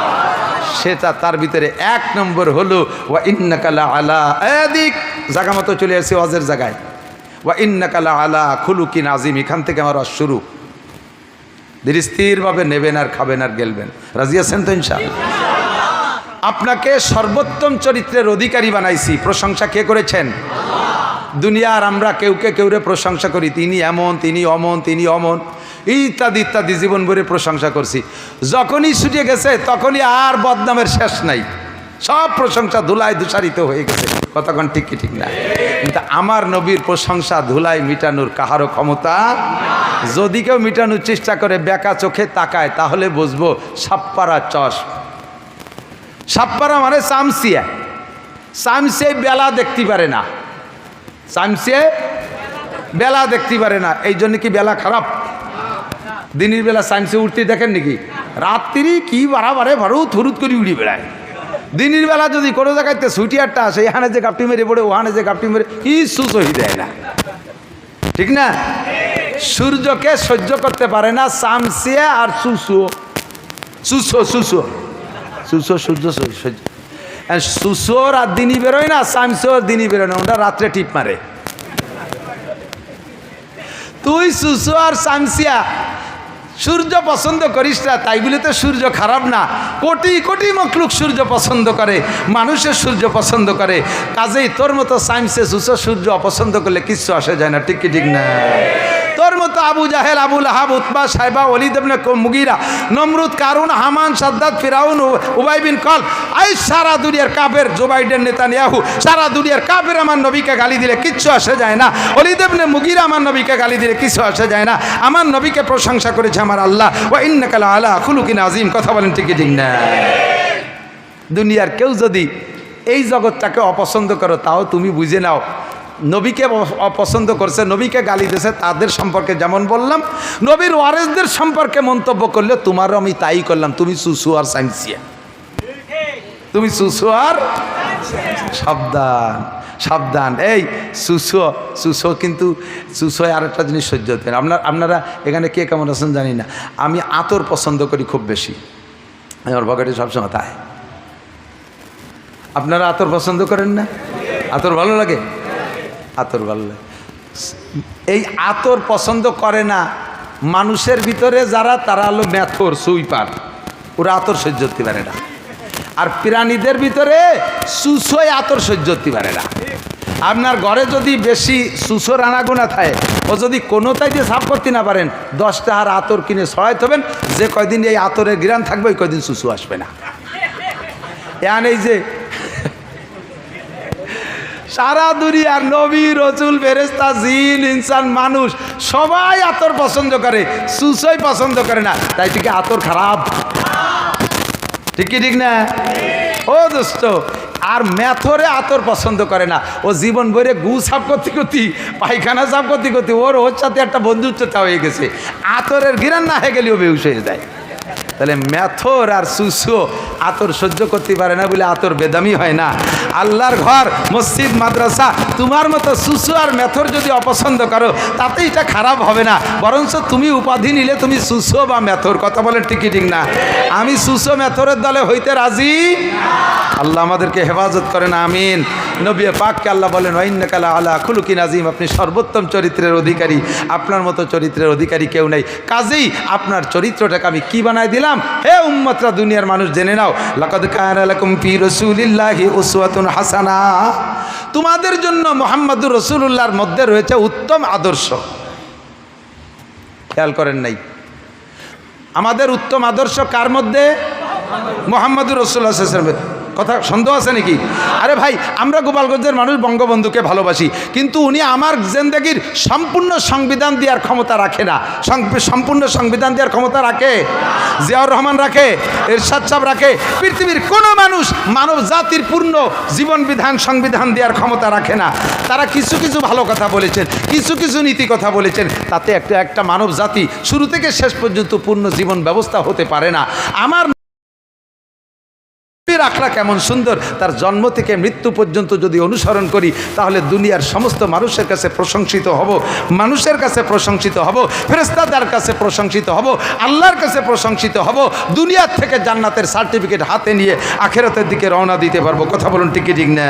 সেটা তার ভিতরে এক নম্বর হলো ওয়া ইন্নাকা লা আলা, এদিক জায়গা মতো চলে আসি ওয়াজের জায়গায়। ওয়া ইন্নাকা লা আলা খুলুকিন আযীম, এখান থেকে আমার ওয়াজ শুরু। ধীর স্থিরভাবে নেবেন আর খাবেন আর গেলবেন। রাজি আছেন তো ইনশাআল্লাহ? আপনাকে সর্বোত্তম চরিত্রের অধিকারী বানাইছি। প্রশংসা কে করেছেন? দুনিয়ার আমরা কেউরে প্রশংসা করি, তিনি এমন, তিনি অমন, তিনি অমন, ইত্যাদি ইত্যাদি জীবন ভরে প্রশংসা করছি। যখনই ছুটে গেছে তখনই আর বদনামের শেষ নাই, সব প্রশংসা ধুলায় দূষারিত হয়ে গেছে। কতক্ষণ ঠিক কি ঠিক না? কিন্তু আমার নবীর প্রশংসা ধুলায় মিটানোর কাহারও ক্ষমতা। যদি কেউ মিটানোর চেষ্টা করে, বেকা চোখে তাকায়, তাহলে বুঝবো সাপ্পারা চশ। সাপ্পারা মানে চামচিয়া, চামচিয়ে বেলা দেখতে পারে না, চামচিয়ে বেলা দেখতে পারে না। এই জন্য কি বেলা খারাপ? দিনের বেলা সাইন্সে উঠতে দেখেন নাকি? রাত্রি কি বাড়াবারে ভারু থুরুত করে উড়ি বেড়ায়। দিনের বেলা যদি কোনো জায়গাতে সুইটিয়ারটা আসে, এখানে যে গাপটি মেরে পড়ে, ওখানে যে গাপটি মেরে, কিছু সহি দেয় না। ঠিক না? সূর্যকে সহ্য করতে পারে না চামচিয়া আর সুসো সূর্য সহ্য। সুসোর আর দিনই বেরোয় না, চামচোর দিনই বেরোয় না, ওটা রাত্রে টিপ মারে। তুই সুসো আর চামচিয়া সূর্য পছন্দ করিস না তাই বলে তো সূর্য খারাপ না। কোটি কোটি মখলুক সূর্য পছন্দ করে, মানুষের সূর্য পছন্দ করে। কাজেই তোর মতো সায়েন্সে সুসো সূর্য অপছন্দ করলে কিচ্ছু আসে যায় না, ঠিক কি ঠিক না? তোর মতো আবু জাহেল, আবু লাহাব, উতবা, সাইবা, ওয়ালিদ ইবনে মুগীরা, নমরুদ, কারুন, হামান, সাদ্দাত, ফিরাউন, উবাই বিন কল, এই সারা দুনিয়ার কাফের, জো বাইডেন, নেতানিয়াহু, সারা দুনিয়ার কাফের আমার নবীকে গালি দিলে কিচ্ছু আসে যায় না। ওয়ালিদ ইবনে মুগীরা আমার নবীকে গালি দিলে কিছু আসে যায় না। আমার নবীকে প্রশংসা করেছে আমার আল্লাহ, ওয়া ইন্নাকা লাআলা খুলুকিন আযীম। কথা বলেন ঠিক কি ঠিক না? দুনিয়ার কেউ যদি এই জগৎটাকে অপছন্দ করো তাও তুমি বুঝে নাও নবীকে অপছন্দ করছে, নবীকে গালি দিয়েছে, তাদের সম্পর্কে যেমন বললাম, নবীর ওয়ারেসদের সম্পর্কে মন্তব্য করলে তোমারও আমি তাই করলাম। তুমি সুসু আর সাইন্সিয়া, তুমি সুসু আর সাবধান সাবধান। এই সুসো কিন্তু সুসোয় আর একটা জিনিস সহ্য হতে না। আপনারা এখানে কে কেমন আছেন জানি না, আমি আতর পছন্দ করি খুব বেশি, আমার পকেটে সবসময় তাই। আপনারা আতর পছন্দ করেন না? আতর ভালো লাগে? আতর ভালো লাগে। এই আতর পছন্দ করে না মানুষের ভিতরে যারা, তারা হলো মেথর, সুইপার, ওরা আতর সহ্য করতে পারে না। আর প্রাণীদের ভিতরে সুসোয় আতর সহ্য করতে পারে না। আপনার ঘরে যদি বেশি সুসো রানাগুনা থাকে, ও যদি কোনোটাই দিয়ে সাফ করতে না পারেন, 10টা আর আতর কিনে ছড়াইতে হবেন, যে কয়দিন এই আতরের ঘ্রাণ থাকবে ওই কয়দিন সুসু আসবে না। এই যে সারা দুনিয়ার নবী, রসুল, ফেরেশতা, জিন, ইনসান, মানুষ সবাই আতর পছন্দ করে, সুসই পছন্দ করে না। তাই থেকে আতর খারাপ, ঠিক কি ঠিক না? ও দোস্ত, আর মেথরে আতর পছন্দ করে না। ও জীবন ভরে গু সাফ করতে করতে, পায়খানা সাফ করতে করতে ওর সাথে একটা বন্ধুত্বতা হয়ে গেছে। আতরের ঘিরান না হয়ে গেলেও বেহুশ হয়ে যায়। তাহলে মেথর আর সুসো আতর সহ্য করতে পারে না বলে আতর বেদামি হয় না। আল্লাহর ঘর, মসজিদ, মাদ্রাসা, তোমার মতো সুসো আর মেথর যদি অপছন্দ করো তাতে এটা খারাপ হবে না, বরঞ্চ তুমি উপাধি নিলে তুমি সুসো বা মেথর। কথা বলেন ঠিক কি ঠিক না? আমি সুসো মেথরের দলে হইতে রাজি। আল্লাহ আমাদেরকে হেফাজত করেন, আমিন। নবী পাককে আল্লাহ বলেন, ওয়া ইন্নাকা লাআলা খুলুকিন আযীম, আপনি সর্বোত্তম চরিত্রের অধিকারী, আপনার মতো চরিত্রের অধিকারী কেউ নেই। কাজেই আপনার চরিত্রটাকে আমি কি বানাই দিলাম? হে উম্মতরা, দুনিয়ার মানুষ জেনে নাও, লাকাদ কানা লাকুম ফি রাসূলিল্লাহি উসওয়াতুন হাসানা, তোমাদের জন্য মুহাম্মদুর রাসূলুল্লাহর মধ্যে রয়েছে উত্তম আদর্শ। খেয়াল করেন নাই? আমাদের উত্তম আদর্শ কার মধ্যে? মুহাম্মদুর রাসূলুল্লাহ সাল্লাল্লাহু আলাইহি ওয়াসাল্লাম। কথা সন্দেহ আছে নাকি? আরে ভাই, আমরা গোপালগঞ্জের মানুষ বঙ্গবন্ধুকে ভালোবাসি, কিন্তু উনি আমার জিন্দেগির সম্পূর্ণ সংবিধান দেওয়ার ক্ষমতা রাখে না। সম্পূর্ণ সংবিধান দেওয়ার ক্ষমতা রাখে জিয়াউর রহমান, রাখে এরশাদ সাহেব, রাখে পৃথিবীর কোনো মানুষ মানব জাতির পূর্ণ জীবন বিধান, সংবিধান দেওয়ার ক্ষমতা রাখে না। তারা কিছু কিছু ভালো কথা বলেছেন, কিছু কিছু নীতি কথা বলেছেন, তাতে একটা মানব জাতি শুরু থেকে শেষ পর্যন্ত পূর্ণ জীবন ব্যবস্থা হতে পারে না। আমার আখড়া কেমন সুন্দর, তার জন্ম থেকে মৃত্যু পর্যন্ত যদি অনুসরণ করি তাহলে দুনিয়ার সমস্ত মানুষের কাছে প্রশংসিত হব, মানুষের কাছে প্রশংসিত হব, ফেরেশতাদের কাছে প্রশংসিত হব, আল্লাহর কাছে প্রশংসিত হব। দুনিয়ার থেকে জান্নাতের সার্টিফিকেট হাতে নিয়ে আখিরাতের দিকে রওনা দিতে পারবো। কথা বলুন ঠিক কি ঠিক না?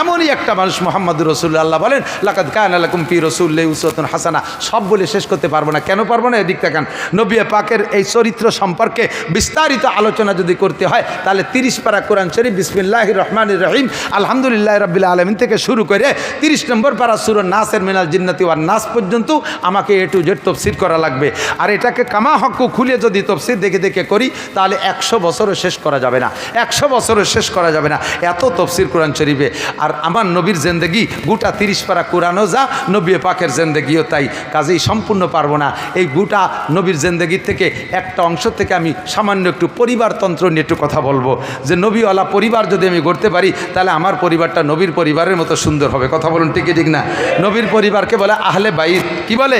এমনই একটা মানুষ মুহাম্মদুর রাসূলুল্লাহ। আল্লাহ বলেন, লাকাদ কানা লাকুম ফি রাসূলিল্লাহি উসওয়াতুন হাসানা। সব বলে শেষ করতে পারবো না। কেন পারবো না? এদিক তাকান। নবী পাকের এই চরিত্র সম্পর্কে বিস্তারিত আলোচনা যদি করতে হয় তাহলে 30 পারা কোরআন শরীফ বিসমিল্লাহির রহমানির রহিম আলহামদুলিল্লাহি রাব্বিল আলামিন থেকে শুরু করে 30 নম্বর পারা সূরা নাসের মিনাল জিন্নাতি ওয়ান নাস পর্যন্ত আমাকে এ টু জেড তফসির করা লাগবে। আর এটাকে কামা হক্কু খুলে যদি তফসির দেখে দেখে করি তাহলে 100 বছরও শেষ করা যাবে না, 100 বছরও শেষ করা যাবে না, এত তফসির কোরআন শরীফে। আর আমার নবীর জিন্দেগি গোটা 30 পারা কোরআনও যা, নবী পাকের জিন্দেগিও তাই। কাজেই সম্পূর্ণ পারবো না। এই গোটা নবীর জিন্দেগির থেকে একটা অংশ থেকে আমি সামান্য একটু পরিবারতন্ত্র নিয়ে একটু কথা বলবো, যে নবীওয়ালা পরিবার যদি আমি গড়তে পারি তাহলে আমার পরিবারটা নবীর পরিবারের মতো সুন্দর হবে। কথা বলুন ঠিক ঠিক না? নবীর পরিবারকে বলে আহলে বাইত। কি বলে?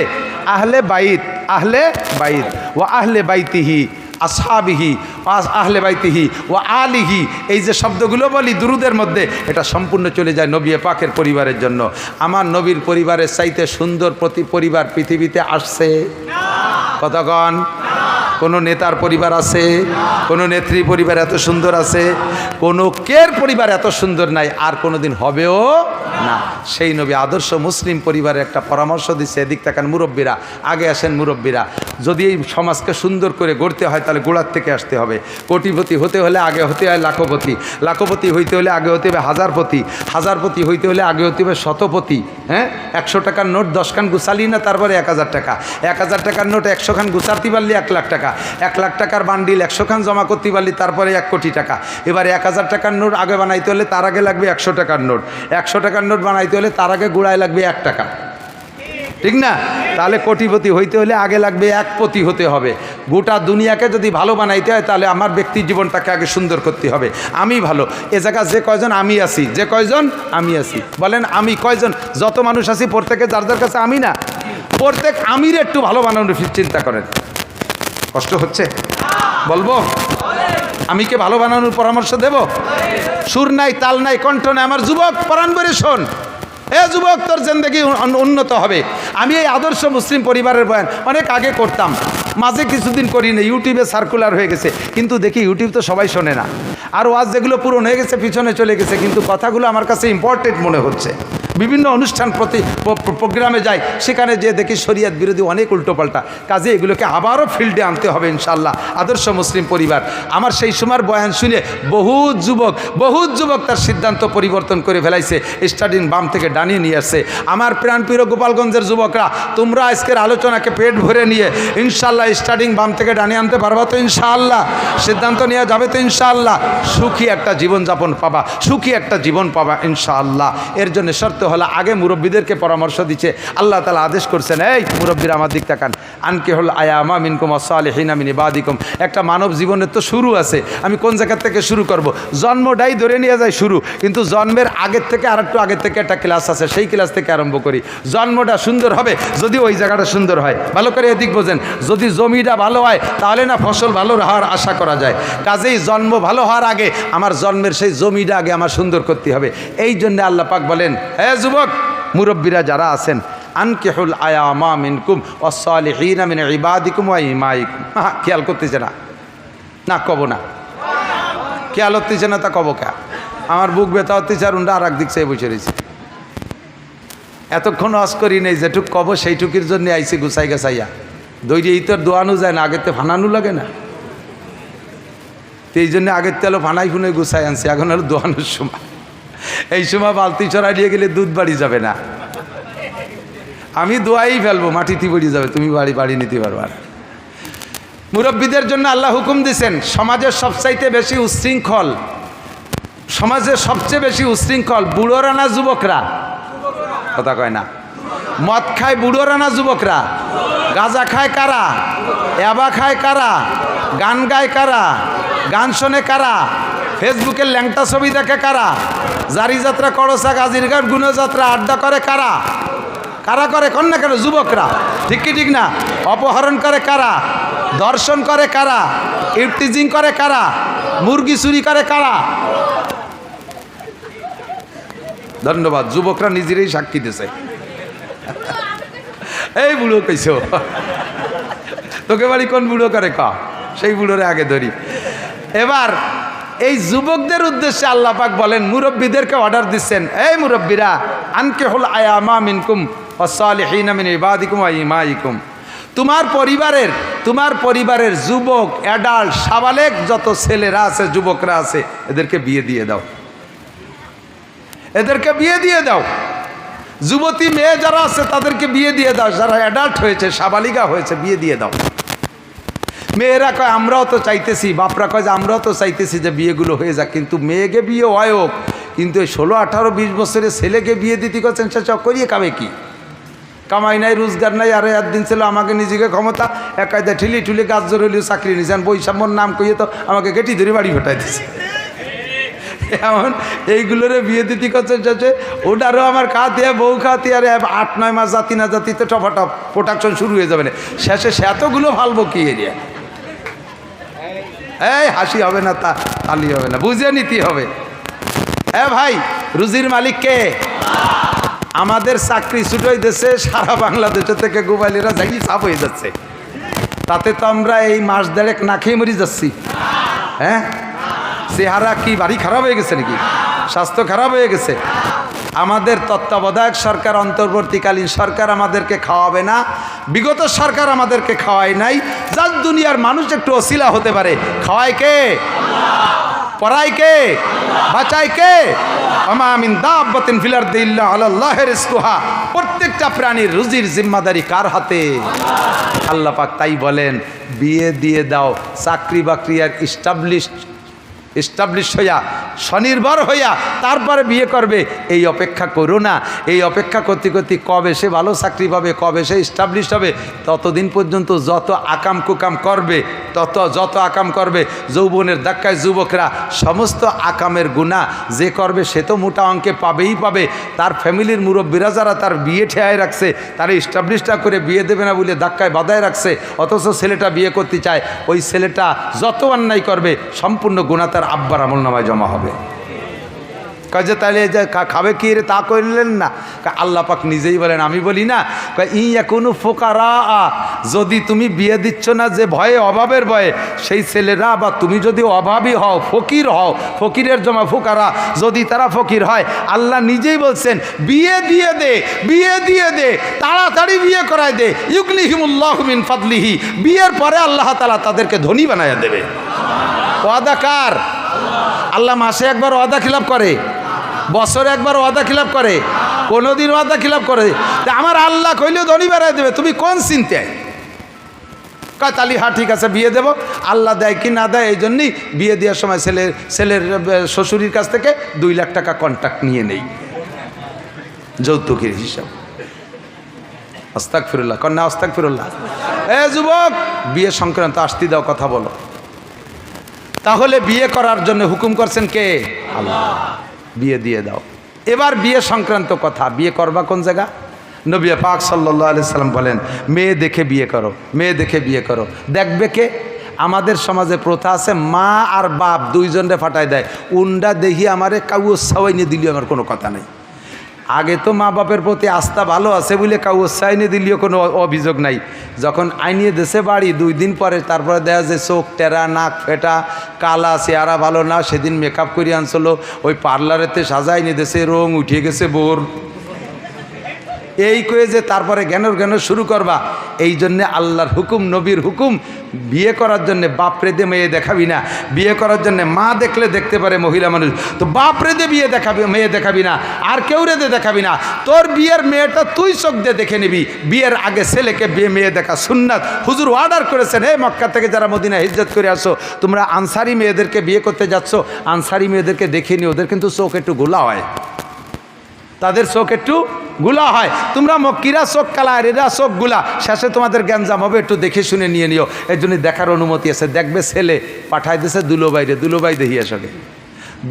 আহলে বাইত, আহলে বাইত, ওয়া আহলে বাইতিহি আসহাবিহি, আহলে বাইতিহি ও আলিহি। এই যে শব্দগুলো বলি দুরুদের মধ্যে, এটা সম্পূর্ণ চলে যায় নবী পাকের পরিবারের জন্য। আমার নবীর পরিবারের চাইতে সুন্দর পরিবার পৃথিবীতে আসছে? কতক্ষণ? কোনো নেতার পরিবার আছে, কোনো নেত্রী পরিবার এত সুন্দর আছে, কোনো কের পরিবার এত সুন্দর নাই, আর কোনো দিন হবেও না। সেই নবী আদর্শ মুসলিম পরিবারের একটা পরামর্শ দিচ্ছে, এদিক তাকান মুরব্বীরা, আগে আসেন মুরব্বীরা। যদি এই সমাজকে সুন্দর করে গড়তে হয় তাহলে গোড়ার থেকে আসতে হবে। কোটিপতি হতে হলে আগে হতে হয় লাখপতি, লাখপতি হইতে হলে আগে হতে হবে হাজারপতি, হাজারপতি হইতে হলে আগে হতে হবে শতপতি। হ্যাঁ, 100 টাকার নোট 10 খান গুছালি না, তারপরে 1000 টাকা, 1000 টাকার নোট 100 খান গুছাতে পারলি 1 লাখ টাকা, 1 লাখ টাকার বান্ডিল 100 খান জমা করতে পারলি, তারপরে 1 কোটি টাকা। এবার 1000 টাকার নোট আগে বানাইতে হলে তার আগে লাগবে 100 টাকার নোট, 100 টাকার নোট বানাইতে হলে তার আগে গুড়ায় লাগবে 1 টাকা, ঠিক না? তাহলে কোটিপতি হইতে হলে আগে লাগবে 1 পতি হতে হবে। গোটা দুনিয়াকে যদি ভালো বানাইতে হয় তাহলে আমার ব্যক্তির জীবনটাকে আগে সুন্দর করতে হবে। আমি ভালো, এ জায়গা যে কয়জন আমি আছি, যে কয়জন আমি আছি, বলেন আমি কয়জন? যত মানুষ আছি প্রত্যেকে যার যার কাছে আমি না, প্রত্যেক আমির একটু ভালো বানানোর চিন্তা করেন। কষ্ট হচ্ছে বলবো? আমিকে ভালো বানানোর পরামর্শ দেব? সুর নাই, তাল নাই, কণ্ঠ নাই, আমার যুবক পরাণ করে শোন, এ যুবক তোর জিন্দেগি উন্নত হবে। আমি এই আদর্শ মুসলিম পরিবারের বয়ান অনেক আগে করতাম, মাঝে কিছুদিন করি না, ইউটিউবে সার্কুলার হয়ে গেছে, কিন্তু দেখি ইউটিউব তো সবাই শোনে না, আর ওয়াজ যেগুলো পুরনো হয়ে গেছে পিছনে চলে গেছে, কিন্তু কথাগুলো আমার কাছে ইম্পর্টেন্ট মনে হচ্ছে। বিভিন্ন অনুষ্ঠান প্রোগ্রামে যাই, সেখানে যে দেখি শরিয়ত বিরোধী অনেক উল্টোপাল্টা কাজে, এগুলোকে আবারও ফিল্ডে আনতে হবে ইনশাআল্লাহ। আদর্শ মুসলিম পরিবার, আমার সেই সময়ের বয়ান শুনে বহুত যুবক তার সিদ্ধান্ত পরিবর্তন করে ফেলাইছে, স্টাডিং বাম থেকে ডানিয়ে নিয়ে আসছে। আমার প্রাণপ্রিয় গোপালগঞ্জের যুবকরা, তোমরা আজকের আলোচনাকে পেট ভরে নিয়ে ইনশাআল্লাহ স্টাডিং বাম থেকে ডানিয়ে আনতে পারবা তো ইনশাআল্লাহ? সিদ্ধান্ত নেওয়া যাবে তো ইনশাআল্লাহ? সুখী একটা জীবনযাপন পাবা, সুখী একটা জীবন পাবা ইনশাআল্লাহ। এর জন্য শর্ত হলো আগে মুরব্বীদেরকে পরামর্শ দিচ্ছে, আল্লাহ তাআলা আদেশ করছেন, এই মুরব্বীরা আমার দিক তাকান, আনকিহুল আয়ামা মিনকুম ওয়াসসালিহিনা মিন ইবাদিকুম। একটা মানব জীবনের তো শুরু আছে, আমি কোন জায়গা থেকে শুরু করব? জন্মটাই ধরে নিয়ে যায় শুরু, কিন্তু জন্মের আগের থেকে আর একটু আগের থেকে একটা ক্লাস আছে, সেই ক্লাস থেকে আরম্ভ করি। জন্মটা সুন্দর হবে যদি ওই জায়গাটা সুন্দর হয়, ভালো করে এদিক বোঝেন। যদি জমিটা ভালো হয় তাহলে না ফসল ভালো হওয়ার আশা করা যায়। কাজেই জন্ম ভালো হওয়ার আগে আমার জন্মের সেই জমিটা আগে আমার সুন্দর করতে হবে। এই জন্য আল্লাহ পাক বলেন, হে যুবক মুরব্বীরা যারা আছেন, আনকিহুল আয়ামা মিনকুম ওয়াসসালিহিনা মিন ইবাদিকুম ওয়া ইমাইকুম। খেয়াল করতেছে না? না কব না, খেয়াল হতেছে না, তা কব কে? আমার বুক ব্যথা হতেছে আর উন্ডা আর এক দিক চেয়ে বসে রয়েছে। এতক্ষণ ওয়াজ করি নেই, যেটুক কব সেইটুকির জন্য আইসি গুছাই গেছাইয়া। দৈরি এই তো দোয়ানো যায় না, আগের তো ফানানো লাগে না, তো এই জন্য আগের তেলো ফানাই ফুনে গুছাই আনছি, এখন হলো দোয়ানোর সময়। এই সময় বালতি চড়াই দিয়ে গেলে দুধ বাড়ি যাবে না, আমি দোয়াই ফেলবো, মাটিতে পড়ে যাবে, তুমি বাড়ি নিতে পারবা না। মুরব্বীদের জন্য আল্লাহ হুকুম দিয়েছেন, সমাজের সবচাইতে বেশি উচ্ছৃঙ্খল, সমাজের সবচেয়ে বেশি উচ্ছৃঙ্খল বুড়োরা না যুবকরা? কথা কয় না। মদ খায় বুড়োরা না যুবকরা? গাঁজা খায় কারা? ইয়াবা খায় কারা? গান গায় কারা? গান শোনে কারা? ফেসবুকের ল্যাংটা ছবি দেখে কারা? জারি যাত্রা, করসা, গাজিরঘাট, গুণযাত্রা, আড্ডা করে কারা? কারা করে? কন না কেন? যুবকরা। ঠিক কি ঠিক না? অপহরণ করে কারা? ধর্ষণ করে কারা? ইফটিজিং করে কারা? মুরগি চুরি করে কারা? ধন্যবাদ, যুবকরা নিজেরাই সাক্ষী দিয়েছে। এই বুড়ো কইছ, তোকে বাড়ি কোন বুড়ো করে ক, সেই বুড়োরে আগে ধরি। এবার এই যুবকদের উদ্দেশ্যে আল্লাহ পাক বলেন, মুরব্বীদেরকে অর্ডার দিচ্ছেন, এই মুরব্বীরা, আনকিহুল আয়ামা মিনকুম ওয়াসসালিহিনা মিন ইবাদিকুম ওয়া ইমাইকুম। তোমার পরিবারের যুবক, অ্যাডাল্ট, সাবালেক যত ছেলেরা আছে, যুবকরা আছে, এদেরকে বিয়ে দিয়ে দাও, এদেরকে বিয়ে দিয়ে দাও। যুবতী মেয়ে যারা আছে তাদেরকে বিয়ে দিয়ে দাও, যারা অ্যাডাল্ট হয়েছে, সাবালিকা হয়েছে, বিয়ে দিয়ে দাও। মেয়েরা কয় আমরাও তো চাইতেছি, বাপরা কয় যে আমরাও তো চাইতেছি যে বিয়েগুলো হয়ে যাক, কিন্তু মেয়েকে বিয়ে হয় হোক, কিন্তু এই 16, 18, 20 বছরের ছেলেকে বিয়ে দিতে করছেন, সে চক করিয়ে খাবে কি? কামাই নাই, রোজগার নাই, আর একদিন ছিল আমাকে নিজেকে ক্ষমতা এক কায়দা ঠুলি গাছ জোর হলেও চাকরি নিয়েছেন, বৈষম্যর নাম কইয়ে তো আমাকে গেটি ধরে বাড়ি ফেটাই দিচ্ছে। এমন এইগুলোরে বিয়ে দিতে করছেন, চাচ্ছে ওটারও আমার খাতে বউ খাতে, আর 8-9 মাস জাতি না জাতিতে টপাটপ প্রোডাকশন শুরু হয়ে যাবে না, শেষে সেতগুলো ফালবো কি এরিয়া। এই হাসি হবে না, তালি হবে না, বুঝে নিতে হবে। ভাই, রুজির মালিক কে? আমাদের চাকরি ছুটোই দেশে, সারা বাংলাদেশের থেকে গোবালিরা যাই চাপ হয়ে যাচ্ছে। তাতে তো আমরা এই মাস দেড়েক না খেয়ে মরে যাচ্ছি। হ্যাঁ, চেহারা কি বাড়ি খারাপ হয়ে গেছে নাকি? স্বাস্থ্য খারাপ হয়ে গেছে? আমাদের তত্ত্বাবধায়ক সরকার, অন্তর্বর্তীকালীন সরকার আমাদেরকে খাওয়াবে না, বিগত সরকার আমাদেরকে খাওয়ায় নাই। যার দুনিয়ার মানুষ একটু অছিলা হতে পারে, খাওয়ায় কে? পড়ায় কে? বাঁচায় কে? আমা মিন দাব্বাতিন ফিল আরদি ইল্লা আলাল্লাহি রিজকুহা। প্রত্যেকটা প্রাণীর রুজির জিম্মাদারি কার হাতে? আল্লাহ পাক তাই বলেন, বিয়ে দিয়ে দাও, চাকরি বাকরি আর এস্টাবলিশ হইয়া, স্বনির্ভর হইয়া তারপরে বিয়ে করবে, এই অপেক্ষা করো না। এই অপেক্ষা করতে করতে কবে সে ভালো চাকরি পাবে, কবে সে এস্টাবলিশ হবে, ততদিন পর্যন্ত যত আকাম কুকাম করবে, যত আকাম করবে, যৌবনের ধাক্কায় যুবকরা সমস্ত আকামের গুনাহ যে করবে সে তো মোটা অঙ্কে পাবেই পাবে। তার ফ্যামিলির মুরব্বীরা যারা তার বিয়ে ঠেয়ায় রাখছে, তারা এস্টাবলিশটা করে বিয়ে দেবে না বলে ধাক্কায় বাধায় রাখছে, অথচ ছেলেটা বিয়ে করতে চায়, ওই ছেলেটা যত অন্যায় করবে সম্পূর্ণ গুনাহ তার আব্বার আমলনামায় জমা হবে। কাজে তাহলে যে খাবে কি রে তা করলেন না? আল্লাহ পাক নিজেই বলেন, আমি বলি না, কোনো ফোকারা, যদি তুমি বিয়ে দিচ্ছ না যে ভয়ে, অভাবের ভয়ে, সেই ছেলেরা বা তুমি যদি অভাবী হও, ফকির হও, ফকিরের জমা ফোকারা, যদি তারা ফকির হয়, আল্লাহ নিজেই বলছেন বিয়ে দিয়ে দে, বিয়ে দিয়ে দে, তাড়াতাড়ি বিয়ে করায় দে, ইউগনিহিমুল্লাহু মিন ফাদলিহি। বিয়ের পরে আল্লাহ তাআলা তাদেরকে ধনী বানায়া দেবে। ওয়াদা কার? আল্লাহ মাসে একবার ওয়াদা খিলাফ করে? বছরে একবার ওয়াদা খিলাফ করে? কোনোদিন ওয়াদা খিলাফ করে? আমার আল্লাহ কইলেও ধনী বানায় দেবে, তুমি কোন চিন্তায়? কয় তালি হ্যাঁ ঠিক আছে বিয়ে দেব। আল্লাহ দেয় কি না দেয়, এই জন্যই বিয়ে দেওয়ার সময় ছেলের শ্বশুরির কাছ থেকে 2 লাখ টাকা কন্ট্রাক্ট নিয়ে নেই, যৌতুকের হিসাব। আস্তাগফিরুল্লাহ, কন্যা আস্তাগফিরুল্লাহ। যুবক, বিয়ে সংক্রান্ত আসতে দাও, কথা বলো। তাহলে বিয়ে করার জন্য হুকুম করছেন কে? আল্লাহ। বিয়ে দিয়ে দাও। এবার বিয়ে সংক্রান্ত কথা, বিয়ে করবা কোন জায়গা? নবী পাক সাল্লাল্লাহু আলাইহি সাল্লাম বলেন, মেয়ে দেখে বিয়ে করো, মেয়ে দেখে বিয়ে করো। দেখবে কে? আমাদের সমাজে প্রথা আছে, মা আর বাপ দুইজনে ফাটাই দেয়, উন্ডা দেখি আমারে কাউ সাওয়াইনে দিলি আমার কোনো কথা নেই। আগে তো মা বাপের প্রতি আস্থা ভালো আছে বলে কাউ সাইনে দিলেও কোনো অভিযোগ নাই। যখন আইনিয়ে দেশে বাড়ি 2 দিন পরে তারপরে দেখা যায় চোখ টেরা, নাক ফেটা, কালা, চেহারা ভালো না, সেদিন মেকআপ করে আনছিল, ওই পার্লারেতে সাজাই নিয়ে দেশে রং উঠে গেছে বোর, এই কয়ে যে তারপরে জ্ঞান শুরু করবা। এই জন্যে আল্লাহর হুকুম, নবীর হুকুম, বিয়ে করার জন্যে বাপরে দে মেয়ে দেখাবি না। বিয়ে করার জন্যে মা দেখলে দেখতে পারে মহিলা মানুষ, তো বাপরে দে বিয়ে দেখাবি, মেয়ে দেখাবি না, আর কেউ রে দে দেখাবি না। তোর বিয়ের মেয়েটা তুই চোখ দিয়ে দেখে নিবি। বিয়ের আগে ছেলেকে মেয়ে দেখা সুন্নাত। হুজুর অর্ডার করেছেন, হে মক্কা থেকে যারা মদিনা হিজরত করে আসো, তোমরা আনসারি মেয়েদেরকে বিয়ে করতে যাচ্ছ, আনসারি মেয়েদেরকে দেখে নিও, ওদের কিন্তু চোখ একটু গোলা হয়, তাদের চোখ একটু গুলা হয়। তোমরা মক্কিরা চোখ কালা, আর এরা চোখ গুলা, শেষে তোমাদের জ্ঞানজাম হবে, একটু দেখে শুনে নিয়ে নিও। এই জন্য দেখার অনুমতি আছে। দেখবে ছেলে পাঠাই দিয়েছে দুলোবাইরে, দুলোবাই দেখিয়ে সঙ্গে,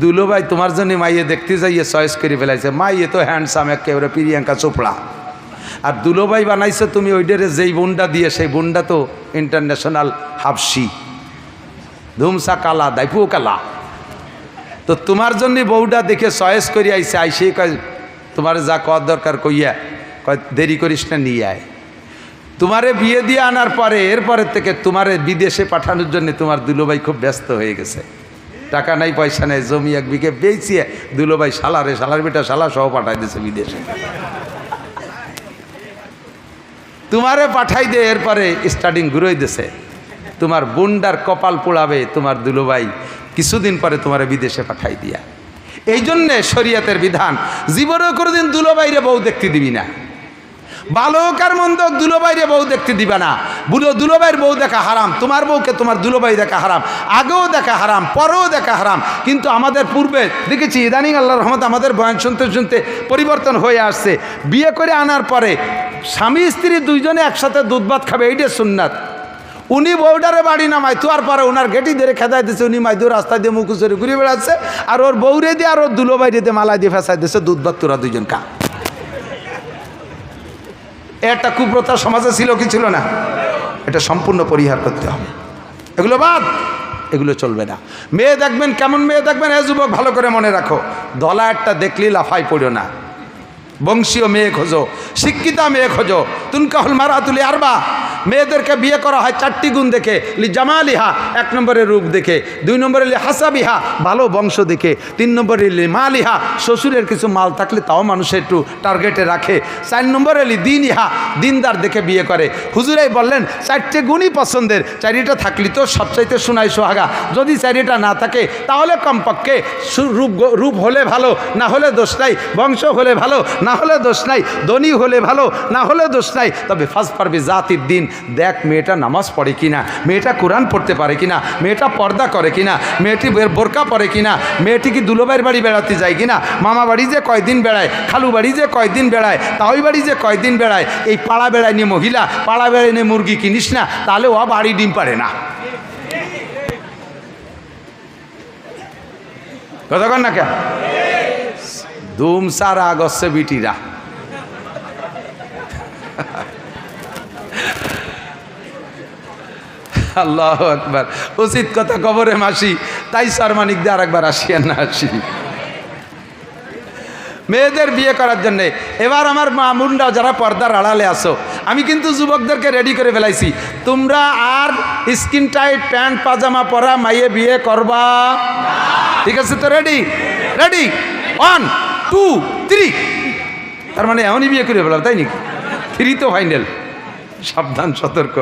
দুলোবাই তোমার জন্য মাইয়ে দেখতে যাইয়ে চয়েস করে ফেলাইছে। মাইয়ে তো হ্যান্ডসাম একেবারে প্রিয়াঙ্কা চোপড়া, আর দুলোবাই বানাইছো তুমি ওইটারে যেই বোনটা দিয়ে, সেই বোনটা তো ইন্টারন্যাশনাল হাফসি, ধুমসা কালা, দাইপুও কালা। তো তোমার জন্য বউটা দেখে চয়েস করে আইসে, আইসে কয় তোমার যা কর দরকার কইয়া, কয় দেরি করিস না, নিয়ে আয়। তোমারে বিয়ে দিয়ে আনার পরে এরপরের থেকে তোমারে বিদেশে পাঠানোর জন্য তোমার দুলোভাই খুব ব্যস্ত হয়ে গেছে। টাকা নাই, পয়সা নেই, জমি 1 বিঘে বেচিয়ে দুলোভাই শালারে, শালার বেটা শালা সহ পাঠাই দিয়েছে বিদেশে। তোমারে পাঠাই দে, এরপরে স্টার্টিং ঘুরোই দিছে। তোমার বোনডার কপাল পোড়াবে তোমার দুলোভাই, কিছুদিন পরে তোমারে বিদেশে পাঠাই দিয়া। এই জন্যে শরীয়তের বিধান, জীবনেও কোনোদিন দুলোবাইরে বউ দেখতে দিবি না। বালকার মন্দ দুলোবাইরে বউ দেখতে দিবা না। দুলোবাইয়ের বউ দেখা হারাম, তোমার বউকে তোমার দুলোবাই দেখা হারাম, আগেও দেখা হারাম, পরেও দেখা হারাম। কিন্তু আমাদের পূর্বে দেখেছি, ইদানিং আল্লাহর রহমতে আমাদের বয়ান শুনতে শুনতে পরিবর্তন হয়ে আসছে। বিয়ে করে আনার পরে স্বামী স্ত্রী দুইজনে একসাথে দুধ ভাত খাবে, এইটাই সুন্নাত। উনি বউডারে বাড়ি নামায় তোয়ার পরে ওনার গেটি ধরে খেদাই দিচ্ছে, উনি মাইদুর রাস্তা দিয়ে মুখুচরে ঘুরে বেড়াচ্ছে, আর ওর বউরে দিয়ে আর ওর দুলোবাই দিয়ে মালা দিয়ে ফেঁসাই দিচ্ছে, দুধ ভাত তোরা দুইজন খা। একটা কুপ্রথা সমাজে ছিল কি ছিল না? এটা সম্পূর্ণ পরিহার করতে হবে, এগুলো বাদ, এগুলো চলবে না। মেয়ে দেখবেন, কেমন মেয়ে দেখবেন, এ যুবক ভালো করে মনে রাখো, ধলা একটা দেখলি লাফাই পড়ো না। বংশীয় মেয়ে খোঁজো, শিক্ষিতা মেয়ে খোঁজো। তুনকাহুল মারাতুল আরবা, মেয়েদেরকে বিয়ে করা হয় 4টি গুণ দেখে, লি জামালিহা 1 নম্বরে রূপ দেখে, 2 নম্বরে লি হাসাবিহা ভালো বংশ দেখে, 3 নম্বরে লি মালিহা শ্বশুরের কিছু মাল থাকলে তাও মানুষ একটু টার্গেটে রাখে, 4 নম্বরে লি দিনইহা দিনদার দেখে বিয়ে করে। হুজুরাই বললেন 4টে গুণই পছন্দের, 4টা থাকলে তো সবচাইতে সোনাই সোহাগা, যদি 4টা না থাকে তাহলে কমপক্ষে রূপ হলে ভালো, না হলে দোষ নাই, বংশ হলে ভালো, না হলে দোষ নাই, ধনী হলে ভালো, না হলে দোষ নাই, তবে ফার্স্ট পারবি জাতির দিন। দেখ মেয়েটা নামাজ পড়ে কিনা, মেয়েটা কোরআন পড়তে পারে কিনা, মেয়েটা পর্দা করে কিনা, মেয়েটি বোরকা পরে কিনা, মেয়েটি কি দুলোবাইয়ের বাড়ি বেড়াতে যায় কিনা, মামা বাড়ি যে কয়দিন বেড়ায়, খালু বাড়ি যে কয়দিন বেড়ায়, তাওই বাড়ি যে কয়দিন বেড়ায়। এই পাড়া বেড়ায় নিয়ে মহিলা, পাড়া বেড়ায় নিয়ে মুরগি কিনিস না, তাহলে ও বাড়ি ডিম পারে না। কতক্ষণ না কে ধুম সারা আগস্টে বিটিরা আল্লাহ আকবার। উচিত কথা কবরে মাসি, তাই সারমানিক দিয়ে আর একবার আসি আর না আসি মেয়েদের বিয়ে করার জন্যে। এবার আমার মা মুন্ডা যারা পর্দার আড়ালে আসো, আমি কিন্তু যুবকদেরকে রেডি করে ফেলাইছি, তোমরা আর স্কিন টাইট প্যান্ট পাজামা পরা মাইয়ে বিয়ে করবা, ঠিক আছে তো? রেডি রেডি 1 2 3, তার মানে এমনই বিয়ে করে ফেলাম, তাই নাকি? 3 তো ফাইনাল, সাবধান সতর্ক।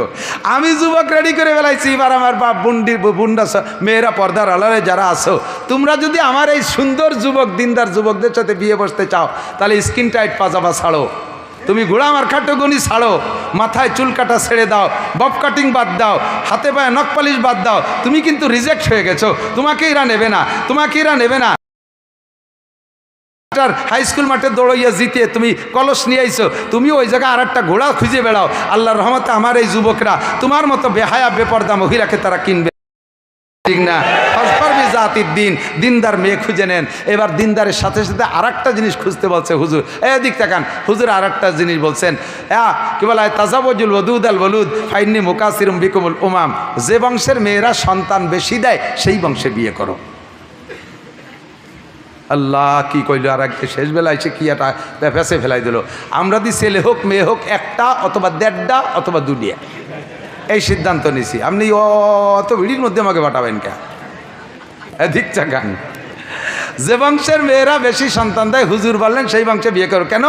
আমি যুবক রেডি করে ফেলাইছি। এবার আমার বাপ বুন্ডা মেয়েরা পর্দার আড়ালে যারা আসো, তোমরা যদি আমার এই সুন্দর যুবক দিনদার যুবকদের সাথে বিয়ে বসতে চাও, তাহলে স্কিন টাইট পাজামা ছাড়ো, তুমি ঘোড়া মার খাটোগুনি ছাড়ো, মাথায় চুল কাটা ছেড়ে দাও, বব কাটিং বাদ দাও, হাতে পায়ে নখ পালিশ বাদ দাও, তুমি কিন্তু রিজেক্ট হয়ে গেছো, তোমাকে এরা নেবে না, তোমাকে এরা নেবে না। হাই স্কুল মাঠে দৌড়াইয়া জিতে তুমি কলস নিয়ে আইছো, তুমি ওই জায়গায় আর একটা ঘোড়া খুঁজে বেড়াও। আল্লাহর রহমতে আমার এই যুবকরা তোমার মতো বেহায়া বেপর্দা মহিলাকে তারা কিনবে, ঠিক না? জাতির দিন, দিনদার মেয়ে খুঁজে নেন। এবার দিনদারের সাথে সাথে আর একটা জিনিস খুঁজতে বলছে হুজুর, এদিক তাকান, হুজুর আর একটা জিনিস বলছেন, কি বলা হয়, তাজাবজুল ওদুদ আল বলুদ ফাইন্নি মুকাসিরুম বিকুমুল উমাম, যে বংশের মেয়েরা সন্তান বেশি দেয় সেই বংশে বিয়ে করো। আল্লাহ কি কইল, আর একটা শেষ বেলা এসে কি একটা ব্যাপাসে ফেলাই দিল। আমরা দি ছেলে হোক মেয়ে হোক, একটা অথবা 1.5টা অথবা 2টা, এই সিদ্ধান্ত নিছি। আপনি অত ভিড়ির মধ্যে আমাকে পাঠাবেন কে? ঠিক চাকান, যে বংশের মেয়েরা বেশি সন্তান দেয় হুজুর বললেন সেই বংশে বিয়ে করো। কেন?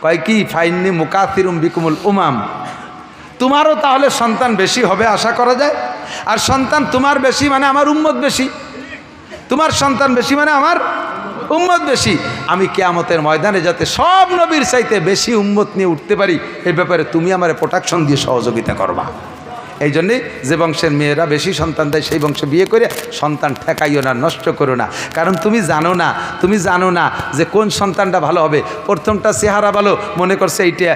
কয় কি ফাইন্নি মুকাসিরুম বিকুমুল উমাম, তোমারও তাহলে সন্তান বেশি হবে আশা করা যায়। আর সন্তান তোমার বেশি মানে আমার উম্মত বেশি, তোমার সন্তান বেশি মানে আমার উম্মত বেশি। আমি কিয়ামতের ময়দানে যাতে সব নবীর চাইতে বেশি উম্মত নিয়ে উঠতে পারি, এই ব্যাপারে তুমি আমার প্রোটেকশন দিয়ে সহযোগিতা করবা। এই জন্যে যে বংশের মেয়েরা বেশি সন্তান দেয় সেই বংশে বিয়ে করে সন্তান ঠেকাইও না, নষ্ট করো না। কারণ তুমি জানো না যে কোন সন্তানটা ভালো হবে। প্রথমটা চেহারা ভালো মনে করছে এইটা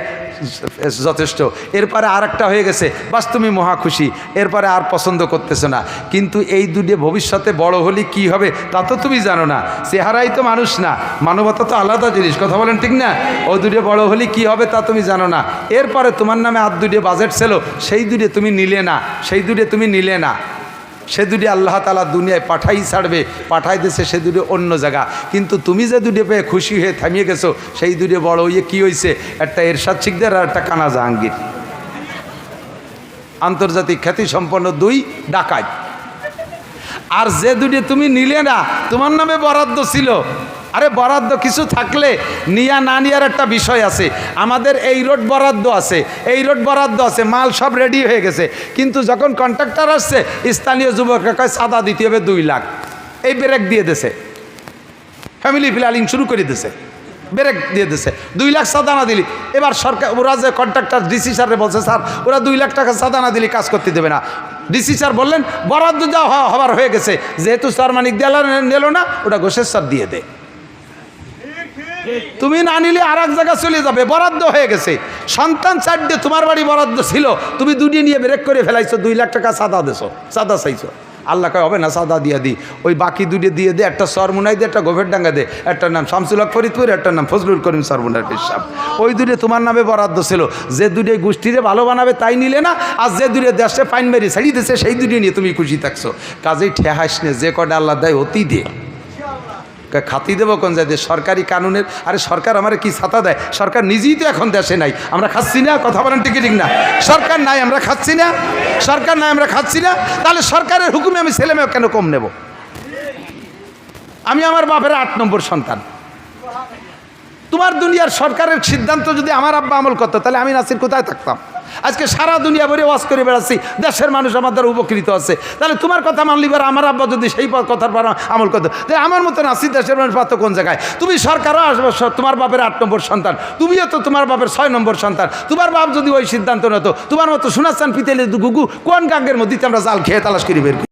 যথেষ্ট, এরপরে আর একটা হয়ে গেছে, বাস তুমি মহা খুশি, এরপরে আর পছন্দ করতেছো না। কিন্তু এই দুটো ভবিষ্যতে বড় হলে কি হবে তা তো তুমি জানো না। চেহারাই তো মানুষ না, মানবতা তো আলাদা জিনিস, কথা বলেন ঠিক না? ও দুটো বড় হলে কি হবে তা তুমি জানো না। এরপরে তোমার নামে আর দুটো বাজেট ছিল, সেই দুটো তুমি নিলে না, সে দুটি আল্লাহ তাআলা দুনিয়ায় পাঠাই ছাড়বে, পাঠাই দিয়েছে সে দুটি অন্য জায়গা। কিন্তু তুমি যে দুটি পেয়ে খুশি হয়ে থামিয়ে গেছো, সেই দুটি বড় হয়ে কী হয়েছে, একটা এরশাদ শিকদার আর একটা কানা জাহাঙ্গীর, আন্তর্জাতিক খ্যাতি সম্পন্ন 2 ডাকাত। আর যে দুটি তুমি নিলে না, তোমার নামে বরাদ্দ ছিল। আরে বরাদ্দ কিছু থাকলে নিয়া না নেওয়ার একটা বিষয় আছে। আমাদের এই রোড বরাদ্দ আছে, মাল সব রেডি হয়ে গেছে, কিন্তু যখন কন্ট্রাক্টর আসছে স্থানীয় যুবকরা কয় চাঁদা দিতে হবে 2 লাখ, এই ব্রেক দিয়ে দিয়েছে, ফ্যামিলি প্ল্যানিং শুরু করে দিয়েছে, ব্রেক দিয়ে দিয়েছে। 2 লাখ চাঁদা না দিলি, এবার সরকার ওরা যে কন্ট্রাক্টর ডিসি স্যারে বলছে, স্যার ওরা 2 লাখ টাকা চাঁদা না দিলে কাজ করতে দেবে না। ডিসি স্যার বললেন বরাদ্দ দেওয়া হবার হয়ে গেছে, যেহেতু স্যার মানিক দেওয়া নিল না, ওটা ঘোষের স্যার দিয়ে দে, তুমি না নিলে আর এক জায়গা চলে যাবে, বরাদ্দ হয়ে গেছে। সন্তান 4টে তোমার বাড়ি বরাদ্দ ছিল, তুমি 2টি নিয়ে ব্রেক করে ফেলাইছো, 2 লাখ টাকা চাঁদা চাইছো। আল্লাহ কয় হবে না, চাঁদা দিয়ে দিই, ওই বাকি 2টি দিয়ে দে, একটা সরমুনাই দে, একটা গোভের ডাঙ্গা দে, একটার নাম শামসুল হক ফরিদপুর, একটার নাম ফজলুল করিম সরমুনার পেশাব। ওই 2টি তোমার নামে বরাদ্দ ছিল, যে 2টি গোষ্ঠীরে ভালো বানাবে তাই নিলে না, আর যে 2টি দেশে পাইন মেরি ছাড়িয়ে দিয়েছে সেই 2টি নিয়ে তুমি খুশি থাকছো। কাজেই ঠেহাস নে, যে কটা আল্লাহ দেয় অতি দে। খাতি দেবো কোন যাইতে সরকারি কানুনের? আরে সরকার আমার কি ছাতা দেয়? সরকার নিজেই তো এখন দেশে নাই, আমরা খাচ্ছি না। কথা বলেন ঠিক ঠিক না? সরকার নাই আমরা খাচ্ছি না, সরকার নাই আমরা খাচ্ছি না। তাহলে সরকারের হুকুমে আমি ছেলে মেয়ে কেন কম নেব? আমি আমার বাপের 8 নম্বর সন্তান। তোমার দুনিয়ার সরকারের সিদ্ধান্ত যদি আমার আব্বা আমল করতো তাহলে আমি নাসির কোথায় থাকতাম? আজকে সারা দুনিয়া ভরে ওয়াজ করে বেড়াচ্ছি, দেশের মানুষ আমার দ্বারা উপকৃত আছে। তাহলে তোমার কথা মানলি বার আমার আব্বা যদি সেই কথার পর আমল করতো, তাহলে আমার মতো নাসির দেশের মানুষ পাতো কোন জায়গায়? তুমি সরকারও আসবে, তোমার বাপের 8 নম্বর সন্তান, তুমিও তো তোমার বাপের 6 নম্বর সন্তান। তোমার বাপ যদি ওই সিদ্ধান্ত নিত, তোমার মতো শোনাচ্ছেন পিতেলে গুগু কোন গাঙ্গের মধ্যে আমরা জাল খেয়ে তালাশ করি বের করি।